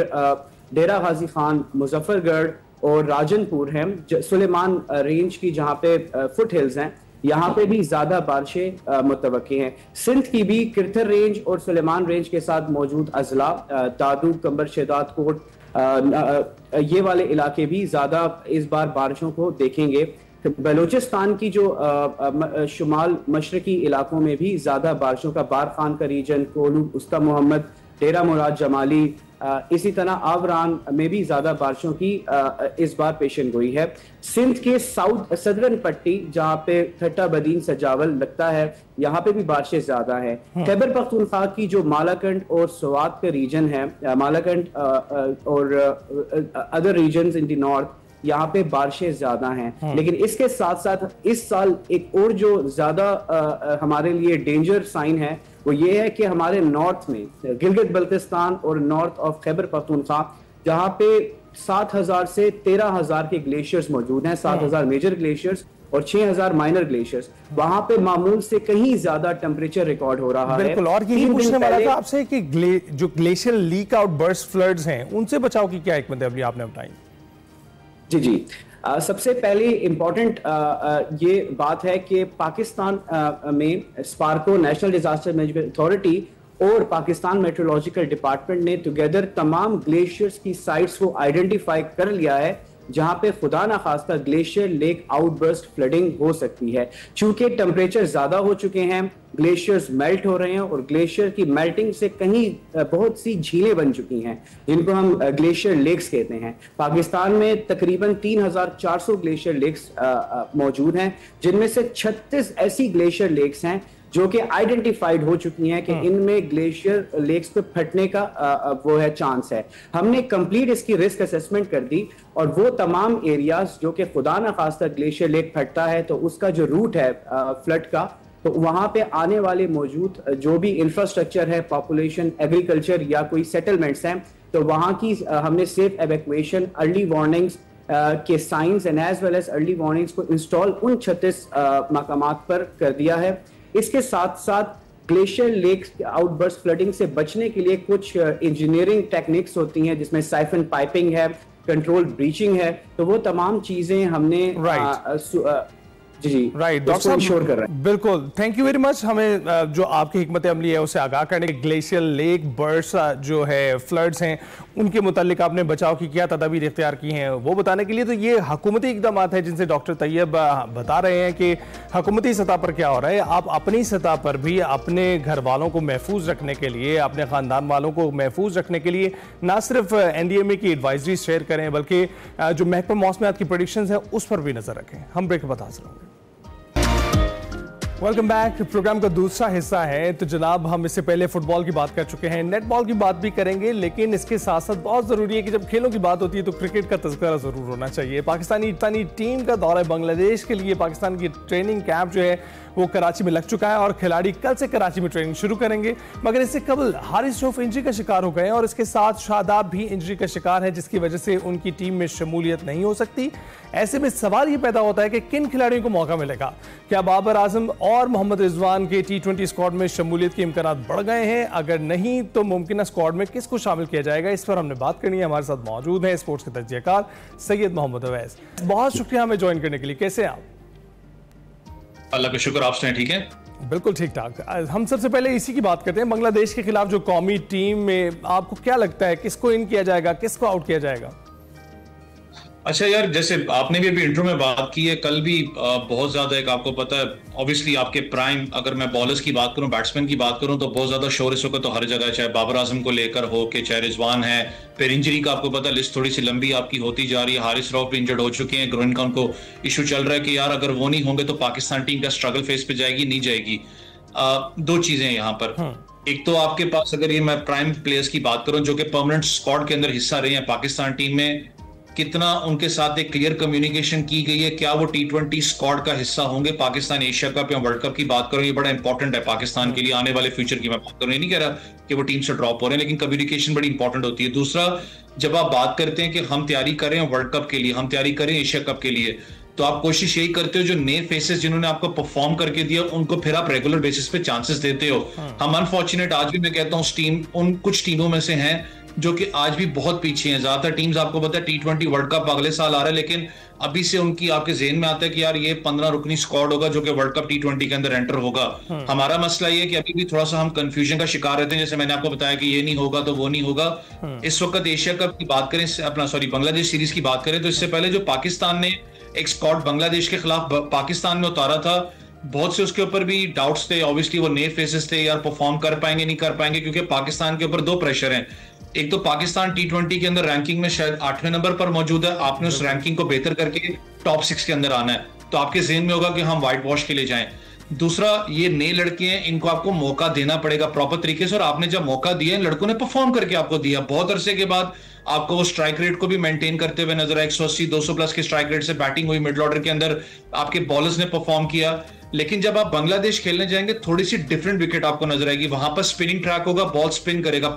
डेरा गाजी खान, मुजफ्फरगढ़ और राजनपुर हैं, सुलेमान रेंज की जहां पे फुट हिल्स हैं, यहाँ पे भी ज्यादा बारिशें मुतवक्की हैं। सिंध की भी किरथर रेंज और सुलेमान रेंज के साथ मौजूद अजला, दादू, कंबर, शेदात कोट, ये वाले इलाके भी ज्यादा इस बार बारिशों को देखेंगे। बलूचिस्तान की जो शुमाल मशरकी इलाकों में भी ज़्यादा बारिशों का, बार खान का रीजन, कोलू, उस्ता मोहम्मद, डेरा मुराद जमाली, इसी तरह आवरान में भी ज्यादा बारिशों की इस बार पेशन गोई है। सिंध के साउथ सदरन पट्टी जहाँ पे ठट्टा बदीन सजावल लगता है, यहाँ पे भी बारिशें ज्यादा है। खैबर पख्तूनख्वा की जो मालाकंड और स्वात का रीजन है, मालाकंड और other regions in the north, यहाँ पे बारिशें ज्यादा हैं। लेकिन इसके साथ साथ इस साल एक और जो ज्यादा हमारे लिए डेंजर साइन है वो ये है कि हमारे नॉर्थ में गिलगित बल्तिस्तान और नॉर्थ ऑफ खैबर पख्तूनख्वा, जहाँ पे 7,000 से 13,000 के ग्लेशियर्स मौजूद हैं, 7,000 मेजर ग्लेशियर्स और 6,000 माइनर ग्लेशियर्स, वहां पे मामूल से कहीं ज्यादा टेम्परेचर रिकॉर्ड हो रहा है। बिल्कुल, और यही पूछने वाला था आपसे कि जो glacier leak outburst floods हैं उनसे बचाव की क्या हिकमत अमली आपने बताई? जी सबसे पहले इम्पोर्टेंट ये बात है कि पाकिस्तान में Sparco, national disaster management authority और पाकिस्तान मेट्रोलॉजिकल डिपार्टमेंट ने टुगेदर तमाम ग्लेशियर्स की साइट्स को आइडेंटिफाई कर लिया है जहां पे खुदा ना खास्ता ग्लेशियर लेक आउटबर्स्ट फ्लडिंग हो सकती है। चूंकि टेम्परेचर ज्यादा हो चुके हैं, ग्लेशियर्स मेल्ट हो रहे हैं और ग्लेशियर की मेल्टिंग से कहीं बहुत सी झीलें बन चुकी हैं जिनको हम ग्लेशियर लेक्स कहते हैं। पाकिस्तान में तकरीबन 3,400 ग्लेशियर लेक्स मौजूद हैं, जिनमें से 36 ऐसी ग्लेशियर लेक्स हैं जो कि आइडेंटिफाइड हो चुकी हैं कि इनमें ग्लेशियर लेक्स पे फटने का वो है चांस है। हमने कंप्लीट इसकी रिस्क असेसमेंट कर दी और वो तमाम एरियाज जो कि खुदा ना खास्ता ग्लेशियर लेक फटता है तो उसका जो रूट है फ्लड का, तो वहां पे आने वाले मौजूद जो भी इंफ्रास्ट्रक्चर है, पॉपुलेशन, एग्रीकल्चर या कोई सेटलमेंट्स हैं, तो वहां की हमने सेफ एवैक्यूएशन, अर्ली वार्निंग्स के science and as well as early warnings को इंस्टॉल उन 36 मकामात पर कर दिया है। इसके साथ साथ ग्लेशियर लेक आउटबर्स्ट फ्लडिंग से बचने के लिए कुछ इंजीनियरिंग टेक्निक्स होती हैं जिसमें साइफन पाइपिंग है, कंट्रोल ब्रीचिंग है, तो वो तमाम चीजें हमने जी राइट डॉक्टर साहब कर रहे हैं। बिल्कुल, थैंक यू वेरी मच। हमें जो आपकी हिकमत अमली है उसे आगाह करने के, ग्लेशियर लेक बर्स्ट जो है फ्लड्स हैं उनके मुतालिक आपने बचाव की क्या तदाबीर इख्तियार की हैं वो बताने के लिए। तो ये हुकूमती इकदाम है जिनसे डॉक्टर तैयब बता रहे हैं कि हुकूमती सतह पर क्या हो रहा है। आप अपनी सतह पर भी अपने घर वालों को महफूज रखने के लिए, अपने खानदान वालों को महफूज रखने के लिए ना सिर्फ NDMA की एडवाइजरी शेयर करें बल्कि जो महकमा मौसमियात की प्रेडिक्शंस है उस पर भी नजर रखें। हम ब्रेक के बाद हाजिर होंगे। Welcome back. प्रोग्राम का दूसरा हिस्सा है। तो जनाब, हम इससे पहले फुटबॉल की बात कर चुके हैं, नेटबॉल की बात भी करेंगे, लेकिन इसके साथ साथ बहुत ज़रूरी है कि जब खेलों की बात होती है तो क्रिकेट का तज़किरा ज़रूर होना चाहिए। पाकिस्तानी टीम का दौरा बांग्लादेश के लिए पाकिस्तान की ट्रेनिंग कैंप जो है वो कराची में लग चुका है और खिलाड़ी कल से कराची में ट्रेनिंग शुरू करेंगे। मगर इससे कबल हारिस रऊफ इंजरी का शिकार हो गए और इसके साथ शादाब भी इंजरी का शिकार है, जिसकी वजह से उनकी टीम में शमूलियत नहीं हो सकती। ऐसे में सवाल ये पैदा होता है कि किन खिलाड़ियों को मौका मिलेगा। क्या बाबर आजम और मोहम्मद रिजवान के T20 स्क्वाड में शमूलियत के इम्कान बढ़ गए हैं? अगर नहीं तो मुमकिन स्क्वाड में किसको शामिल किया जाएगा, इस पर हमने बात करनी है। हमारे साथ मौजूद है स्पोर्ट्स के तज्जियाकार सैयद मोहम्मद अवैस। बहुत शुक्रिया हमें ज्वाइन करने के लिए। कैसे हैं आप? अल्लाह का शुक्र, आप सुनाएं? ठीक है, बिल्कुल ठीक ठाक। हम सबसे पहले इसी की बात करते हैं, बांग्लादेश के खिलाफ जो कौमी टीम में आपको क्या लगता है किसको इन किया जाएगा, किसको आउट किया जाएगा? अच्छा यार, जैसे आपने भी अभी इंट्रो में बात की है, कल भी बहुत ज्यादा एक आपको पता है ऑब्वियसली आपके प्राइम, अगर मैं बॉलर्स की बात करूं, बैट्समैन की बात करूं तो बहुत ज्यादा शोर इस वक्त तो हर जगह, चाहे बाबर आजम को लेकर हो के चाहे रिजवान है, फिर इंजरी का आपको पता लिस्ट थोड़ी सी लंबी आपकी होती जा रही है। हारिस रऊफ भी इंजर्ड हो चुके हैं, ग्रोइन का उनको इशू चल रहा है कि यार अगर वो नहीं होंगे तो पाकिस्तान टीम का स्ट्रगल फेस पे जाएगी, नहीं जाएगी। दो चीजें यहाँ पर, एक तो आपके पास अगर ये मैं प्राइम प्लेयर्स की बात करूं जो कि परमानेंट स्क्वाड के अंदर हिस्सा रहे हैं पाकिस्तान टीम में, कितना उनके साथ एक क्लियर कम्युनिकेशन की गई है, क्या वो T20 स्क्वाड का हिस्सा होंगे पाकिस्तान एशिया कप या वर्ल्ड कप की बात करूं, ये बड़ा इंपॉर्टेंट है पाकिस्तान के लिए आने वाले फ्यूचर की मैं बात करूं। ये नहीं कह रहा कि वो टीम से ड्रॉप हो रहे हैं, लेकिन कम्युनिकेशन बड़ी इंपॉर्टेंट होती है। दूसरा, जब आप बात करते हैं कि हम तैयारी करें वर्ल्ड कप के लिए, हम तैयारी करें एशिया कप के लिए, तो आप कोशिश यही करते हो जो नए फेसेस जिन्होंने आपको परफॉर्म करके दिया उनको फिर आप रेगुलर बेसिस पे चांसेस देते हो। हम अनफॉर्चुनेट आज भी मैं कहता हूँ उन कुछ टीमों में से हैं जो कि आज भी बहुत पीछे हैं। ज्यादातर टीम्स आपको पता है T20 वर्ल्ड कप अगले साल आ रहा है, लेकिन अभी से उनकी आपके ज़हन में आता है कि यार ये 15 रुकनी स्क्वाड होगा जो कि वर्ल्ड कप T20 के अंदर एंटर होगा। हमारा मसला ये है कि अभी भी थोड़ा सा हम कंफ्यूजन का शिकार रहते हैं, जैसे मैंने आपको बताया कि ये नहीं होगा तो वो नहीं होगा। इस वक्त एशिया कप की बात करें, अपना बांग्लादेश सीरीज की बात करें, तो इससे पहले जो पाकिस्तान ने एक स्क्वाड बांग्लादेश के खिलाफ पाकिस्तान में उतारा था, बहुत से उसके ऊपर भी डाउट्स थे, ऑब्वियसली वो नए फेसेस थे, यार परफॉर्म कर पाएंगे नहीं कर पाएंगे, क्योंकि पाकिस्तान के ऊपर दो प्रेशर हैं। एक तो पाकिस्तान T20 के अंदर रैंकिंग में शायद 8वें नंबर पर मौजूद है, आपने उस रैंकिंग को बेहतर करके टॉप 6 के अंदर आना है, तो आपके ज़हन में होगा कि हम व्हाइट वॉश के लिए जाएं। दूसरा, ये नए लड़के हैं, इनको आपको मौका देना पड़ेगा प्रॉपर तरीके से, और आपने जब मौका दिया, इन लड़कों ने परफॉर्म करके आपको दिया, बहुत अरसे के बाद आपको वो स्ट्राइक रेट को भी मेंटेन करते हुए नजर आया, 180-200 प्लस के स्ट्राइक रेट से बैटिंग हुई, मिडिल ऑर्डर के अंदर आपके बॉलर्स ने परफॉर्म किया। लेकिन जब आप बांग्लादेश खेलने जाएंगे, थोड़ी सी डिफरेंट विकेट आपको नजर आएगी, वहां पर स्पिनिंग ट्रैक होगा, बॉल स्पिन करेगा।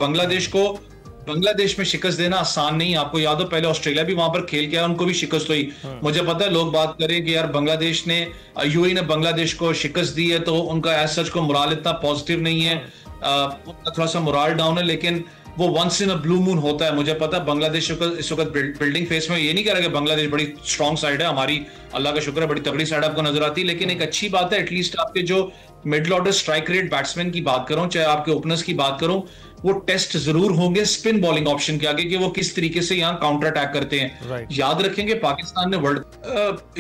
बांग्लादेश में शिकस्त देना आसान नहीं, आपको याद हो पहले ऑस्ट्रेलिया भी वहां पर खेल के आया, उनको भी शिकस्त हुई। मुझे पता है लोग बात करें कि यार बांग्लादेश ने, यूएई ने बांग्लादेश को शिकस्त दी है, तो उनका एज सच को मोराल इतना पॉजिटिव नहीं है, थोड़ा सा मोराल डाउन है, लेकिन वो once in a blue moon होता है। मुझे पता है बांग्लादेश इस वक्त बिल्डिंग फेस में, ये नहीं कह रहा कि बांग्लादेश बड़ी स्ट्रॉन्ग साइड है, हमारी अल्लाह का शुक्र है बड़ी तगड़ी साइड आपको नजर आती है, लेकिन एक अच्छी बात है एटलीस्ट आपके जो middle order strike rate batsman की बात करूं, चाहे आपके ओपनर्स की बात करूं, वो टेस्ट जरूर होंगे स्पिन बॉलिंग ऑप्शन के आगे कि वो किस तरीके से यहाँ काउंटर अटैक करते हैं। याद रखेंगे पाकिस्तान ने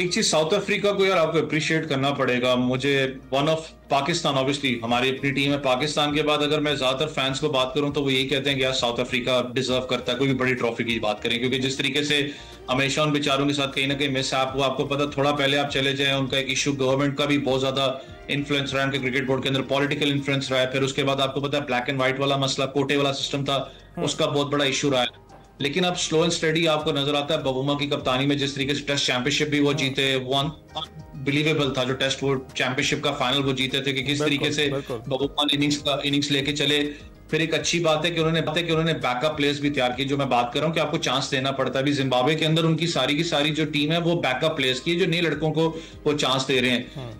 एक चीज साउथ अफ्रीका को यार आपको अप्रिशिएट करना पड़ेगा। मुझे वन ऑफ पाकिस्तान, ऑब्वियसली हमारी अपनी टीम है, पाकिस्तान के बाद अगर मैं ज्यादातर फैंस को बात करूं तो वो यही कहते हैं कि यार साउथ अफ्रीका डिजर्व करता है कोई भी बड़ी ट्रॉफी की बात करें, क्योंकि जिस तरीके से हमेशा उन बेचारों के साथ कहीं ना कहीं मिस आप हुआ, आपको पता थोड़ा पहले आप चले जाए, उनका एक इशू गवर्नमेंट का भी बहुत ज्यादा इन्फ्लुएंस रहा है, उनके क्रिकेट बोर्ड के अंदर पॉलिटिकल इन्फ्लुएंस रहा है, फिर उसके बाद आपको पता है ब्लैक एंड व्हाइट वाला मसला, कोटे वाला सिस्टम था, उसका बहुत बड़ा इशू रहा है। लेकिन अब स्लो एंड स्टडी आपको नजर आता है, बबूमा की कप्तानी में जिस तरीके से टेस्ट चैंपियनशिप भी वो जीते, वो अनबिलीवेबल था जो टेस्ट वो चैंपियनशिप का फाइनल वो जीते थे, कि किस तरीके से बबूमा इनिंग्स लेके चले। फिर एक अच्छी बात है कि उन्होंने बैकअप प्लेयर्स भी तैयार की, जो मैं बात कर रहा हूँ कि आपको चांस देना पड़ता है। अभी जिम्बाब्वे के अंदर उनकी सारी की सारी जो टीम है वो बैकअप प्लेयर्स की है, जो नए लड़कों को वो चांस दे रहे हैं।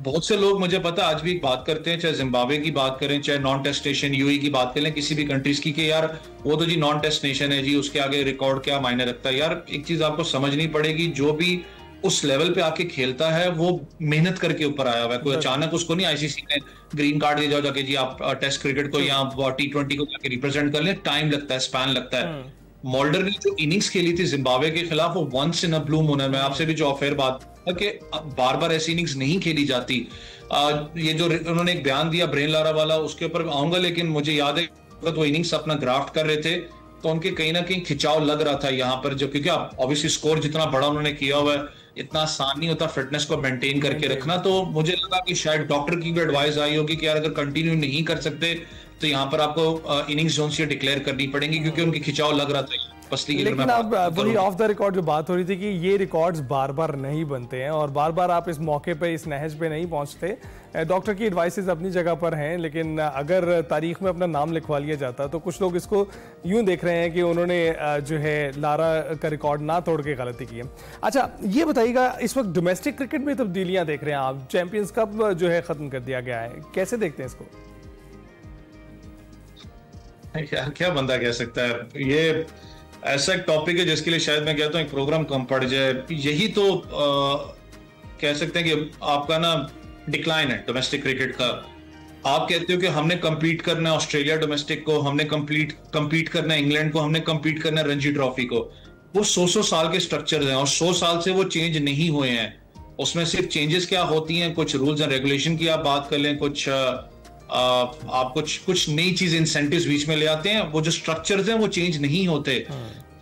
बहुत से लोग मुझे पता आज भी बात करते हैं, चाहे जिम्बाब्वे की बात करें, चाहे नॉन टेस्ट नेशन यूएई की बात करें, किसी भी कंट्रीज की, कि यार वो तो जी नॉन टेस्ट नेशन है जी, उसके आगे रिकॉर्ड क्या मायने रखता है। यार एक चीज आपको समझनी पड़ेगी, जो भी उस लेवल पे आके खेलता है वो मेहनत करके ऊपर आया हुआ है, कोई अचानक उसको नहीं आईसीसी ने ग्रीन कार्ड दे जाओ जाके जी आप टेस्ट क्रिकेट को या T20 को जाके रिप्रेजेंट कर ले, टाइम लगता है, स्पैन लगता है। मोल्डर ने जो इनिंग्स खेली थी जिम्बाब्वे के खिलाफ, वो once in a blue moon है। मैं आपसे भी जो ऑफेयर बात कि बार बार ऐसी इनिंग्स नहीं खेली जाती। ये जो उन्होंने एक बयान दिया ब्रेन लारा वाला, उसके ऊपर आऊंगा, लेकिन मुझे याद है वो इनिंग्स अपना ग्राफ्ट कर रहे थे तो उनके कहीं ना कहीं खिंचाव लग रहा था यहाँ पर, जो क्योंकि ऑब्वियसली स्कोर जितना बड़ा उन्होंने किया हुआ है, इतना आसान नहीं होता फिटनेस को मेंटेन करके रखना। तो मुझे लगा कि शायद डॉक्टर की भी एडवाइस आई होगी कि यार अगर कंटिन्यू नहीं कर सकते तो यहाँ पर आपको इनिंग्स जोन से डिक्लेयर करनी पड़ेगी, क्योंकि उनकी खिंचाव लग रहा था। लेकिन अब वही ऑफ द रिकॉर्ड जो बात हो रही थी कि ये रिकॉर्ड्स बार बार नहीं बनते हैं और बार बार आप इस मौके पे, इस नहज पे नहीं पहुंचते। डॉक्टर की एडवाइसेस अपनी जगह पर हैं, लेकिन अगर तारीख में अपना नाम लिखवा लिया जाता तो कुछ लोग इसको यूं देख रहे हैं कि उन्होंने जो है लारा का रिकॉर्ड ना तोड़ के गलती की है। अच्छा, ये बताइएगा, इस वक्त डोमेस्टिक क्रिकेट में तब्दीलियां देख रहे हैं आप, चैंपियंस कप जो है खत्म कर दिया गया है, कैसे देखते हैं इसको? यार क्या बंदा कह सकता है, ये ऐसा एक टॉपिक है जिसके लिए शायद मैं कहता हूँ एक प्रोग्राम कम पड़ जाए। यही तो कह सकते हैं कि आपका ना डिक्लाइन है डोमेस्टिक क्रिकेट का। आप कहते हो कि हमने कम्पीट करना है ऑस्ट्रेलिया डोमेस्टिक को, हमने कम्पीट करना है इंग्लैंड को, हमने कम्पीट करना है रणजी ट्रॉफी को। वो 100 साल के स्ट्रक्चर हैं और 100 साल से वो चेंज नहीं हुए हैं। उसमें सिर्फ चेंजेस क्या होती हैं, कुछ रूल्स एंड रेगुलेशन की आप बात कर लें, कुछ आप कुछ नई चीज इंसेंटिव्स बीच में ले आते हैं, वो जो स्ट्रक्चर्स हैं वो चेंज नहीं होते।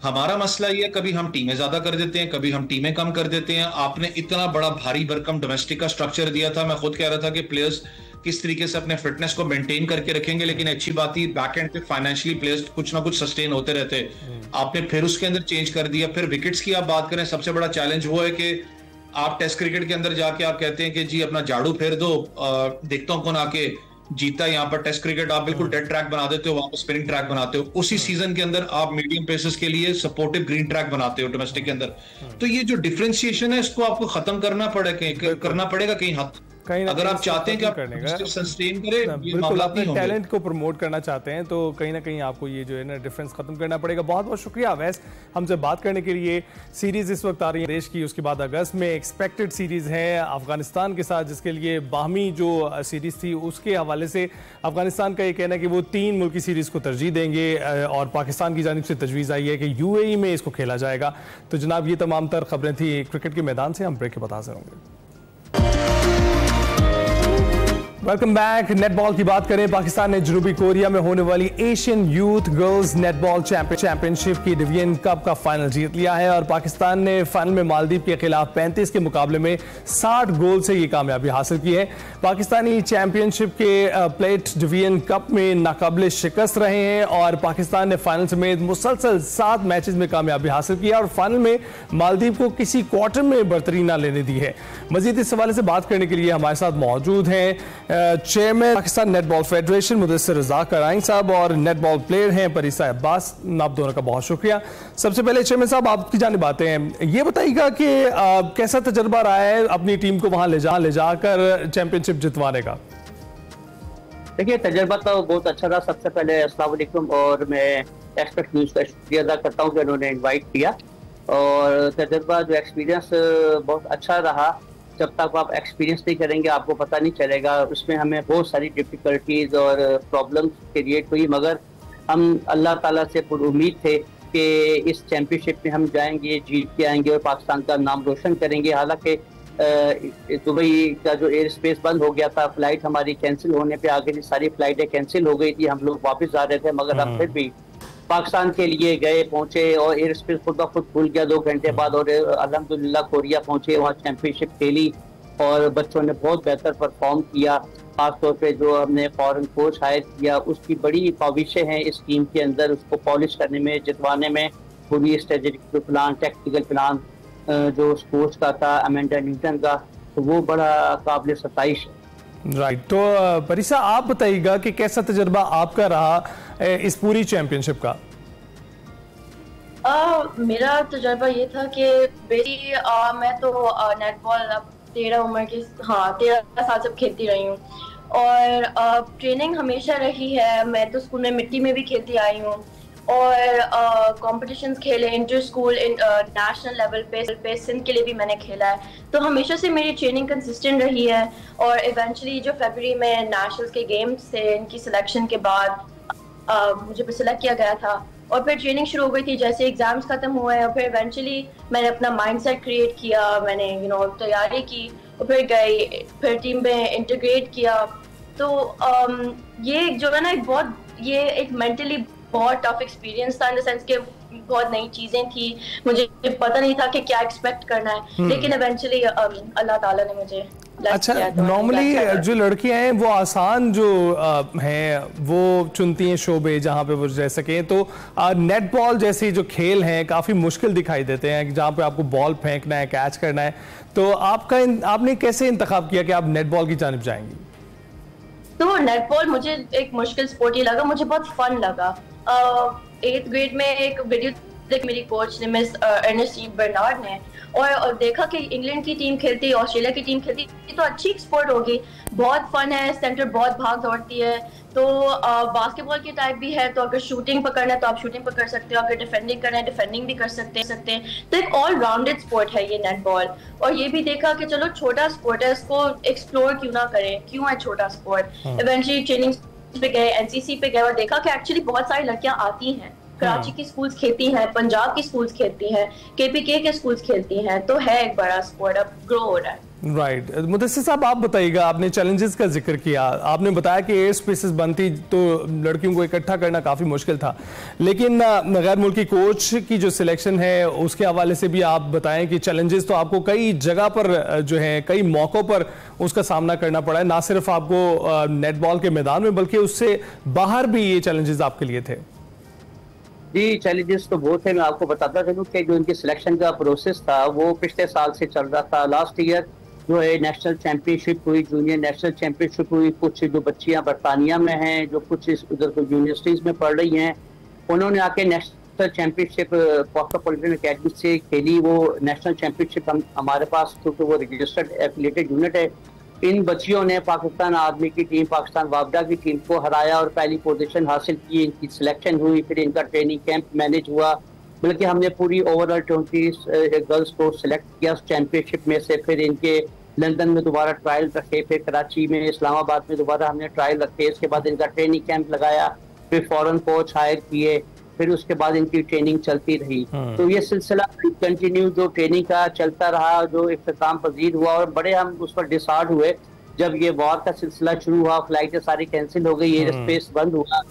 हमारा मसला ये है, कभी हम टीमें ज्यादा कर देते हैं, कभी हम टीमें कम कर देते हैं। आपने इतना बड़ा भारी भरकम डोमेस्टिक का स्ट्रक्चर दिया था, मैं खुद कह रहा था कि प्लेयर्स किस तरीके से अपने फिटनेस को मेंटेन करके रखेंगे, लेकिन अच्छी बात ही बैक एंड पे फाइनेंशियली प्लेयर्स कुछ ना कुछ सस्टेन होते रहते। आपने फिर उसके अंदर चेंज कर दिया। फिर विकेट्स की आप बात करें, सबसे बड़ा चैलेंज वो है कि आप टेस्ट क्रिकेट के अंदर जाके आप कहते हैं कि जी अपना झाड़ू फेर दो, देखता हूं कौन आके जीता। यहाँ पर टेस्ट क्रिकेट आप बिल्कुल डेड ट्रैक बना देते हो, वहां पर स्पिनिंग ट्रैक बनाते हो। उसी सीजन के अंदर आप मीडियम पेसेस के लिए सपोर्टिव ग्रीन ट्रैक बनाते हो डोमेस्टिक के अंदर। तो ये जो डिफरेंशिएशन है इसको आपको खत्म करना पड़ेगा कहीं हद। अगर आप चाहते हैं कि आप सस्टेन करें, बिल्कुल अपने टैलेंट को प्रमोट करना चाहते हैं तो कहीं ना कहीं आपको ये जो है ना डिफरेंस खत्म करना पड़ेगा। बहुत बहुत शुक्रिया अवैस हमसे बात करने के लिए। सीरीज इस वक्त आ रही है देश की, उसके बाद अगस्त में एक्सपेक्टेड सीरीज है अफगानिस्तान के साथ, जिसके लिए बाहमी जो सीरीज थी उसके हवाले से अफगानिस्तान का ये कहना है कि वो 3 मुल्की सीरीज को तरजीह देंगे और पाकिस्तान की जानिब से तजवीज़ आई है कि UAE में इसको खेला जाएगा। तो जनाब ये तमाम तर खबरें थी क्रिकेट के मैदान से, हम ब्रेक के बाद हाजिर होंगे। Welcome back. नेटबॉल की बात करें, पाकिस्तान ने जनूबी कोरिया में होने वाली Asian youth girls netball championship की डिवीजन कप का फाइनल जीत लिया है और पाकिस्तान ने फाइनल में मालदीव के खिलाफ 35 के मुकाबले में 60 गोल से ये कामयाबी हासिल की है। पाकिस्तानी चैंपियनशिप के प्लेट डिवीजन कप में नाकाबिले शिकस्त रहे हैं और पाकिस्तान ने फाइनल समेत मुसलसल 7 मैचेस में कामयाबी हासिल की और फाइनल में मालदीव को किसी क्वार्टर में बरतरी ना लेने दी है। मजीद इस हवाले से बात करने के लिए हमारे साथ मौजूद हैं chairman Pakistan Netball Federation Mudassir Razzaq Karai साहब और नेटबॉल प्लेयर हैं परिसा अब्बास। आप दोनों का बहुत शुक्रिया। सबसे पहले चेयरमैन साहब आपकी जानिब आते हैं, ये बताइएगा कि कैसा तजर्बा रहा है अपनी टीम को वहां ले जाकर चैंपियनशिप जितवाने का? देखिए, तजर्बा तो बहुत अच्छा रहा। सबसे पहले अस्सलाम वालेकुम और मैं एक्सपर्ट न्यूज़ का शुक्रिया अदा करता हूँ कि उन्होंने इन्वाइट किया और तजर्बा जो एक्सपीरियंस बहुत अच्छा रहा। जब तक आप एक्सपीरियंस नहीं करेंगे आपको पता नहीं चलेगा। उसमें हमें बहुत सारी डिफ़िकल्टीज और प्रॉब्लम्स क्रिएट हुई, मगर हम अल्लाह ताला से पुरुमीद थे कि इस चैम्पियनशिप में हम जाएंगे, जीत के आएंगे और पाकिस्तान का नाम रोशन करेंगे। हालांकि दुबई का जो एयर स्पेस बंद हो गया था, फ्लाइट हमारी कैंसिल होने पे आगे सारी फ्लाइटें कैंसिल हो गई थी, हम लोग वापस जा रहे थे, मगर हम फिर भी पाकिस्तान के लिए गए, पहुंचे और एयर स्पेस खुद ब खुद खुल गया 2 घंटे बाद और अल्हम्दुलिल्लाह कोरिया पहुंचे, वहाँ चैंपियनशिप खेली और बच्चों ने बहुत बेहतर परफॉर्म किया। खासतौर पे जो हमने फॉरेन कोच हायर किया उसकी बड़ी ख्वाहिशें हैं इस टीम के अंदर, उसको पॉलिश करने में, जितवाने में। पूरी स्ट्रेटेजिक प्लान, टेक्निकल प्लान जो उस कोच का था अमेंडा न्यूटन का, तो वो बड़ा काबिल सताइश है। राइट, तो परिसा आप बताइएगा कि कैसा तजर्बा आपका रहा इस पूरी चैंपियनशिप का? मेरा तजर्बा ये था कि मैं तो नेटबॉल अब 13 साल से खेलती रही हूँ और ट्रेनिंग हमेशा रही है। मैं तो स्कूल में मिट्टी में भी खेलती आई हूँ और कॉम्पिटिशन्स खेले, इंटर स्कूल नेशनल लेवल पे सिंध के लिए भी मैंने खेला है। तो हमेशा से मेरी ट्रेनिंग कंसिस्टेंट रही है और इवेंचुअली जो फरवरी में नेशनल्स के गेम्स थे, इनकी सिलेक्शन के बाद मुझे सिलेक्ट किया गया था और फिर ट्रेनिंग शुरू हो गई थी। जैसे एग्जाम्स खत्म हुए और फिर इवेंचुअली मैंने अपना माइंडसेट क्रिएट किया, मैंने तैयारी की और फिर गई, फिर टीम में इंटीग्रेट किया। तो ये जो है ना एक मेंटली बहुत टफ एक्सपीरियंस था, इन द सेंस के बहुत नई चीजें थी, मुझे पता नहीं था कि क्या एक्सपेक्ट करना है, लेकिन इवेंचुअली अल्लाह ताला ने मुझे। अच्छा, नॉर्मली जो लड़कियां हैं वो आसान जो हैं वो चुनती हैं शोबे जहां पे वो रह सकें, तो नेटबॉल जैसे जो खेल हैं काफ़ी मुश्किल दिखाई देते हैं जहां पे आपको बॉल फेंकना है, कैच करना है। तो आपने कैसे इंतखाब किया कि आप नेटबॉल की जानिब जाएंगी? तो नेटबॉल मुझे एक मुश्किल स्पोर्ट ही लगा, मुझे बहुत फन लगा। 8th ग्रेड में एक वीडियो देख मेरी कोच ने, मिस अर्नेस्टीन बर्नार्ड ने, और देखा कि इंग्लैंड की टीम खेलती है, ऑस्ट्रेलिया की टीम खेलती है, तो अच्छी स्पोर्ट होगी, बहुत फन है, सेंटर बहुत भाग दौड़ती है। तो बास्केटबॉल की टाइप भी है, तो अगर शूटिंग पकड़ना है तो आप शूटिंग पकड़ सकते हो, अगर डिफेंडिंग करना है डिफेंडिंग भी कर सकते हैं। तो एक ऑल राउंडेड स्पोर्ट है ये नेटबॉल। और ये भी देखा कि चलो छोटा स्पोर्ट है, इसको एक्सप्लोर क्यों ना करें, क्यों है छोटा स्पोर्ट। इवेंचुअली ट्रेनिंग पे गए, एनसीसी पे गए और देखा कि एक्चुअली बहुत सारी लड़कियां आती हैं, कराची की स्कूल्स खेलती हैं, पंजाब की स्कूल्स खेलती हैं, केपीके के स्कूल्स खेलती हैं, तो है एक बड़ा स्पोर्ट, अब ग्रो हो रहा है। राइट, मुदस्सिर साहब आप बताइएगा, आपने चैलेंजेस का जिक्र किया, आपने बताया कि एयर स्पेसेस बनती तो लड़कियों को इकट्ठा करना काफ़ी मुश्किल था, लेकिन गैर मुल्की कोच की जो सिलेक्शन है उसके हवाले से भी आप बताएं कि चैलेंजेस तो आपको कई जगह पर जो है, कई मौक़ों पर उसका सामना करना पड़ा है, ना सिर्फ आपको नेटबॉल के मैदान में बल्कि उससे बाहर भी ये चैलेंजेस आपके लिए थे। जी, चैलेंजेस तो बहुत है। मैं आपको बताता चलूँ कि जो इनकी सिलेक्शन का प्रोसेस था वो पिछले साल से चल रहा था। लास्ट ईयर जो है नेशनल चैंपियनशिप हुई, जूनियर नेशनल चैंपियनशिप हुई। कुछ जो बच्चियां बरतानिया में हैं, जो कुछ उधर को यूनिवर्सिटीज़ में पढ़ रही हैं, उन्होंने आके नेशनल चैंपियनशिप कॉस्मोपॉलिटन अकेडमी से खेली। वो नेशनल चैंपियनशिप हमारे पास, क्योंकि वो रजिस्टर्ड एफिलिएटेड यूनिट है, इन बच्चियों ने पाकिस्तान आर्मी की टीम, पाकिस्तान वापडा की टीम को हराया और पहली पोजीशन हासिल की। इनकी सिलेक्शन हुई, फिर इनका ट्रेनिंग कैंप मैनेज हुआ, बल्कि हमने पूरी ओवरऑल 20 गर्ल्स को सिलेक्ट किया उस चैंपियनशिप में से। फिर इनके लंदन में दोबारा ट्रायल रखे, फिर कराची में, इस्लामाबाद में दोबारा हमने ट्रायल रखे। इसके बाद इनका ट्रेनिंग कैंप लगाया, फिर फॉरेन कोच हायर किए, फिर उसके बाद इनकी ट्रेनिंग चलती रही। तो ये सिलसिला कंटिन्यू जो ट्रेनिंग का चलता रहा, जो इख्तिताम पजीर हुआ, और बड़े हम उस पर डिसार्ड हुए जब ये वॉर का सिलसिला शुरू हुआ, फ्लाइटें सारी कैंसिल हो गई, एयर स्पेस बंद हुआ।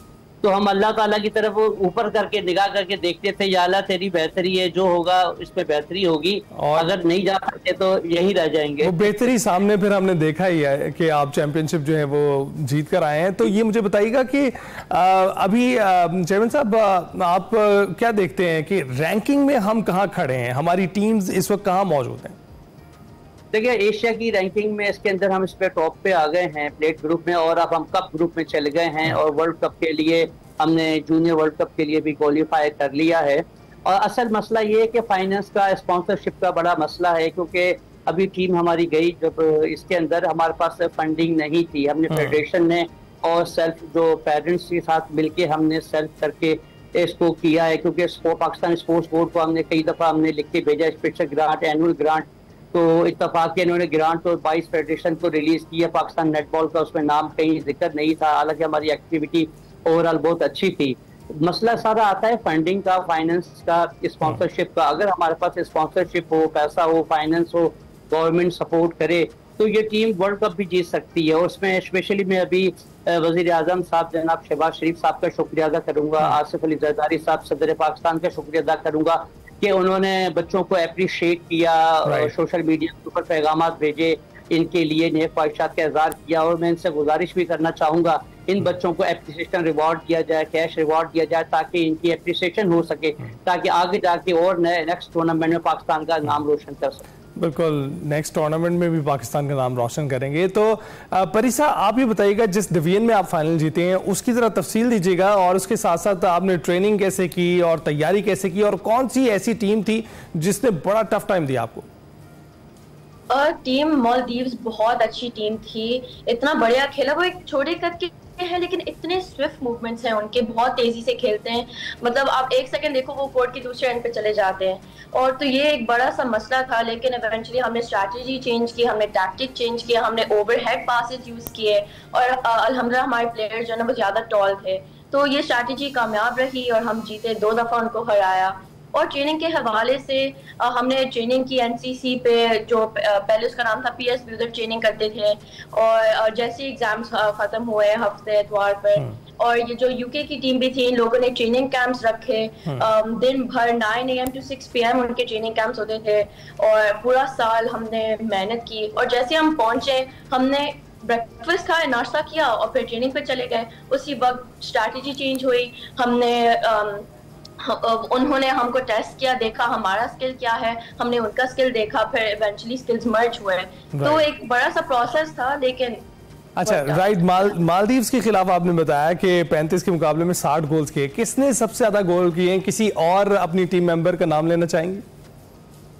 तो हम अल्लाह ताला की तरफ ऊपर करके निगाह करके देखते थे, या अल्लाह तेरी बेहतरी है, जो होगा इसमें बेहतरी होगी, और अगर नहीं जा सकते तो यही रह जाएंगे। वो बेहतरी सामने फिर हमने देखा ही है कि आप चैंपियनशिप जो है वो जीत कर आए हैं। तो ये मुझे बताइएगा कि अभी चेयरमैन साहब, आप क्या देखते हैं कि रैंकिंग में हम कहाँ खड़े हैं, हमारी टीम्स इस वक्त कहाँ मौजूद हैं? देखिए, एशिया की रैंकिंग में इसके अंदर हम इस पे टॉप पे आ गए हैं प्लेट ग्रुप में, और अब हम कप ग्रुप में चले गए हैं, और वर्ल्ड कप के लिए हमने जूनियर वर्ल्ड कप के लिए भी क्वालिफाई कर लिया है। और असल मसला ये है कि फाइनेंस का, स्पॉन्सरशिप का बड़ा मसला है, क्योंकि अभी टीम हमारी गई जब इसके अंदर हमारे पास फंडिंग नहीं थी। हमने फेडरेशन ने और सेल्फ जो पेरेंट्स के साथ मिलके हमने सेल्फ करके इसको किया है, क्योंकि पाकिस्तान स्पोर्ट्स बोर्ड को हमने कई दफ़ा हमने लिख के भेजा, स्पेशल ग्रांट, एनुअल ग्रांट। तो इत्तफाक इन्होंने ग्रांट और 22 फेडरेशन को रिलीज किया। पाकिस्तान नेटबॉल का उसमें नाम कहीं जिक्र नहीं था, हालांकि हमारी एक्टिविटी ओवरऑल बहुत अच्छी थी। मसला सारा आता है फंडिंग का, फाइनेंस का, स्पॉन्सरशिप का। अगर हमारे पास स्पॉन्सरशिप हो, पैसा हो, फाइनेंस हो, गवर्नमेंट सपोर्ट करे, तो ये टीम वर्ल्ड कप भी जीत सकती है। और उसमें स्पेशली मैं अभी वजीर आजम साहब जनाब शहबाज शरीफ साहब का शुक्रिया अदा करूंगा, आसिफ अली जरदारी साहब सदर पाकिस्तान का शुक्रिया अदा करूंगा कि उन्होंने बच्चों को अप्रिशिएट किया, सोशल मीडिया के ऊपर पैगामात भेजे, इनके लिए नेक ख्वाहिशात का इजहार किया। और मैं इनसे गुजारिश भी करना चाहूंगा, इन बच्चों को एप्रिसिएशन रिवॉर्ड दिया जाए, कैश रिवॉर्ड दिया जाए, ताकि इनकी एप्रिसिएशन हो सके, ताकि आगे जाके और नेक्स्ट टूर्नामेंट में पाकिस्तान का नाम रोशन कर सके। बिल्कुल, नेक्स्ट टूर्नामेंट में भी पाकिस्तान का नाम रोशन करेंगे। तो परिसा, आप ये बताइएगा, जिस डिवीजन में आप फाइनल जीते हैं उसकी ज़रा तफसील दीजिएगा, और उसके साथ साथ आपने ट्रेनिंग कैसे की और तैयारी कैसे की, और कौन सी ऐसी टीम थी जिसने बड़ा टफ टाइम दिया आपको? टीम मालदीव्स बहुत अच्छी टीम थी, इतना बढ़िया खेला। वो एक छोटे कद के हैं लेकिन इतने स्विफ्ट मूवमेंट्स हैं उनके, बहुत तेजी से खेलते हैं। मतलब आप एक सेकंड देखो वो कोर्ट के दूसरे एंड पे चले जाते हैं। और तो ये एक बड़ा सा मसला था, लेकिन इवेंचुअली हमने स्ट्रैटेजी चेंज की, हमने टैक्टिक चेंज किया, हमने ओवरहेड पासेस यूज किए, और अल्हम्दुलिल्लाह हमारे प्लेयर्स जो है ना वो ज्यादा टॉल थे, तो ये स्ट्रैटेजी कामयाब रही और हम जीते, 2 दफा उनको हराया। और ट्रेनिंग के हवाले से हमने ट्रेनिंग की एनसीसी पे, जो पहले उसका नाम था पीएस ब्यूजर, ट्रेनिंग करते थे। और जैसे एग्जाम्स खत्म हुए हफ्ते इतवार पर, और ये जो यूके की टीम भी थी, इन लोगों ने ट्रेनिंग कैंप्स रखे, दिन भर 9 AM to 6 PM उनके ट्रेनिंग कैंप्स होते थे, और पूरा साल हमने मेहनत की। और जैसे हम पहुंचे, हमने ब्रेकफास्ट खाया, नाश्ता किया, और फिर ट्रेनिंग पे चले गए। उसी वक्त स्ट्रैटेजी चेंज हुई, हमने उन्होंने हमको टेस्ट किया, देखा हमारा स्किल क्या है, हमने उनका स्किल देखा, फिर इवेंचुअली स्किल्स मर्ज हुए। तो एक बड़ा सा प्रोसेस था, लेकिन अच्छा, राइट। मालदीव्स के खिलाफ आपने बताया कि 35 के मुकाबले में 60 गोल्स किए। किसने सबसे ज्यादा गोल किए? किसी और अपनी टीम मेंबर का नाम लेना चाहेंगे?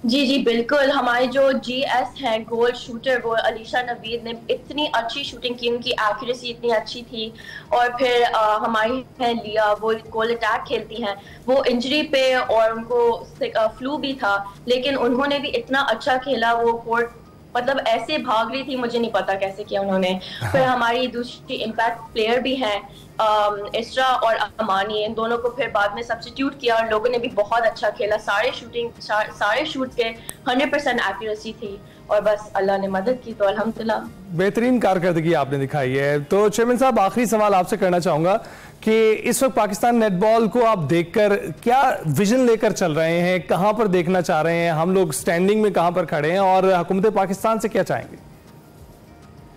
जी बिल्कुल, हमारे जो GS हैं गोल शूटर, वो अलीशा नवीद ने इतनी अच्छी शूटिंग की, उनकी एक्यूरेसी इतनी अच्छी थी। और फिर हमारी है लिया, वो गोल अटैक खेलती हैं, वो इंजरी पे और उनको फ्लू भी था, लेकिन उन्होंने भी इतना अच्छा खेला। वो कोर्ट मतलब ऐसे भाग रही थी, मुझे नहीं पता कैसे किया उन्होंने। फिर हमारी दूसरी इम्पैक्ट प्लेयर भी हैं इसरा और अमानी, इन दोनों को फिर बाद में सब्स्टिट्यूट किया, और लोगों ने भी बहुत अच्छा खेला। सारे शूट के 100% एक्यूरेसी थी, और बस अल्लाह ने मदद की, तो अल्हम्दुलिल्लाह बेहतरीन कारकर्दगी आपने दिखाई है। तो चेयरमैन साहब, आखिरी सवाल आपसे करना चाहूंगा कि इस वक्त पाकिस्तान नेटबॉल को आप देखकर क्या विजन लेकर चल रहे हैं, कहां पर देखना चाह रहे हैं, हम लोग स्टैंडिंग में कहां पर खड़े हैं, और हुकूमत पाकिस्तान से क्या चाहेंगे?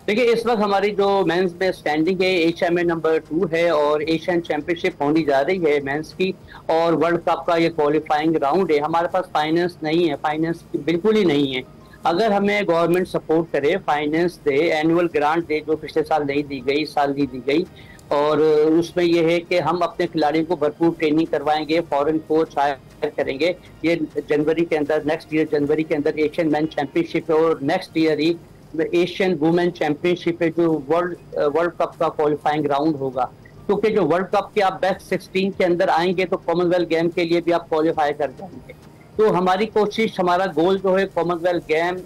देखिए, इस वक्त हमारी जो मेंस में स्टैंडिंग है, HMA नंबर 2 है, और एशियन चैंपियनशिप होनी जा रही है मेंस की, और वर्ल्ड कप का ये क्वालिफाइंग राउंड है। हमारे पास फाइनेंस नहीं है, फाइनेंस बिल्कुल ही नहीं है। अगर हमें गवर्नमेंट सपोर्ट करे, फाइनेंस दे, एनुअल ग्रांट दे, जो पिछले साल नहीं दी गई, इस साल दी गई, और उसमें यह है कि हम अपने खिलाड़ियों को भरपूर ट्रेनिंग करवाएंगे, फॉरेन कोच हायर करेंगे। ये जनवरी के अंदर, नेक्स्ट ईयर जनवरी के अंदर एशियन मैन चैंपियनशिप है, और नेक्स्ट ईयर ही एशियन वुमेन चैंपियनशिप है जो वर्ल्ड कप का क्वालिफाइंग राउंड होगा, क्योंकि जो वर्ल्ड कप के आप बेस्ट 16 के अंदर आएंगे तो कॉमनवेल्थ गेम के लिए भी आप क्वालिफाई कर जाएंगे। तो हमारी कोशिश, हमारा गोल जो है कॉमनवेल्थ गेम,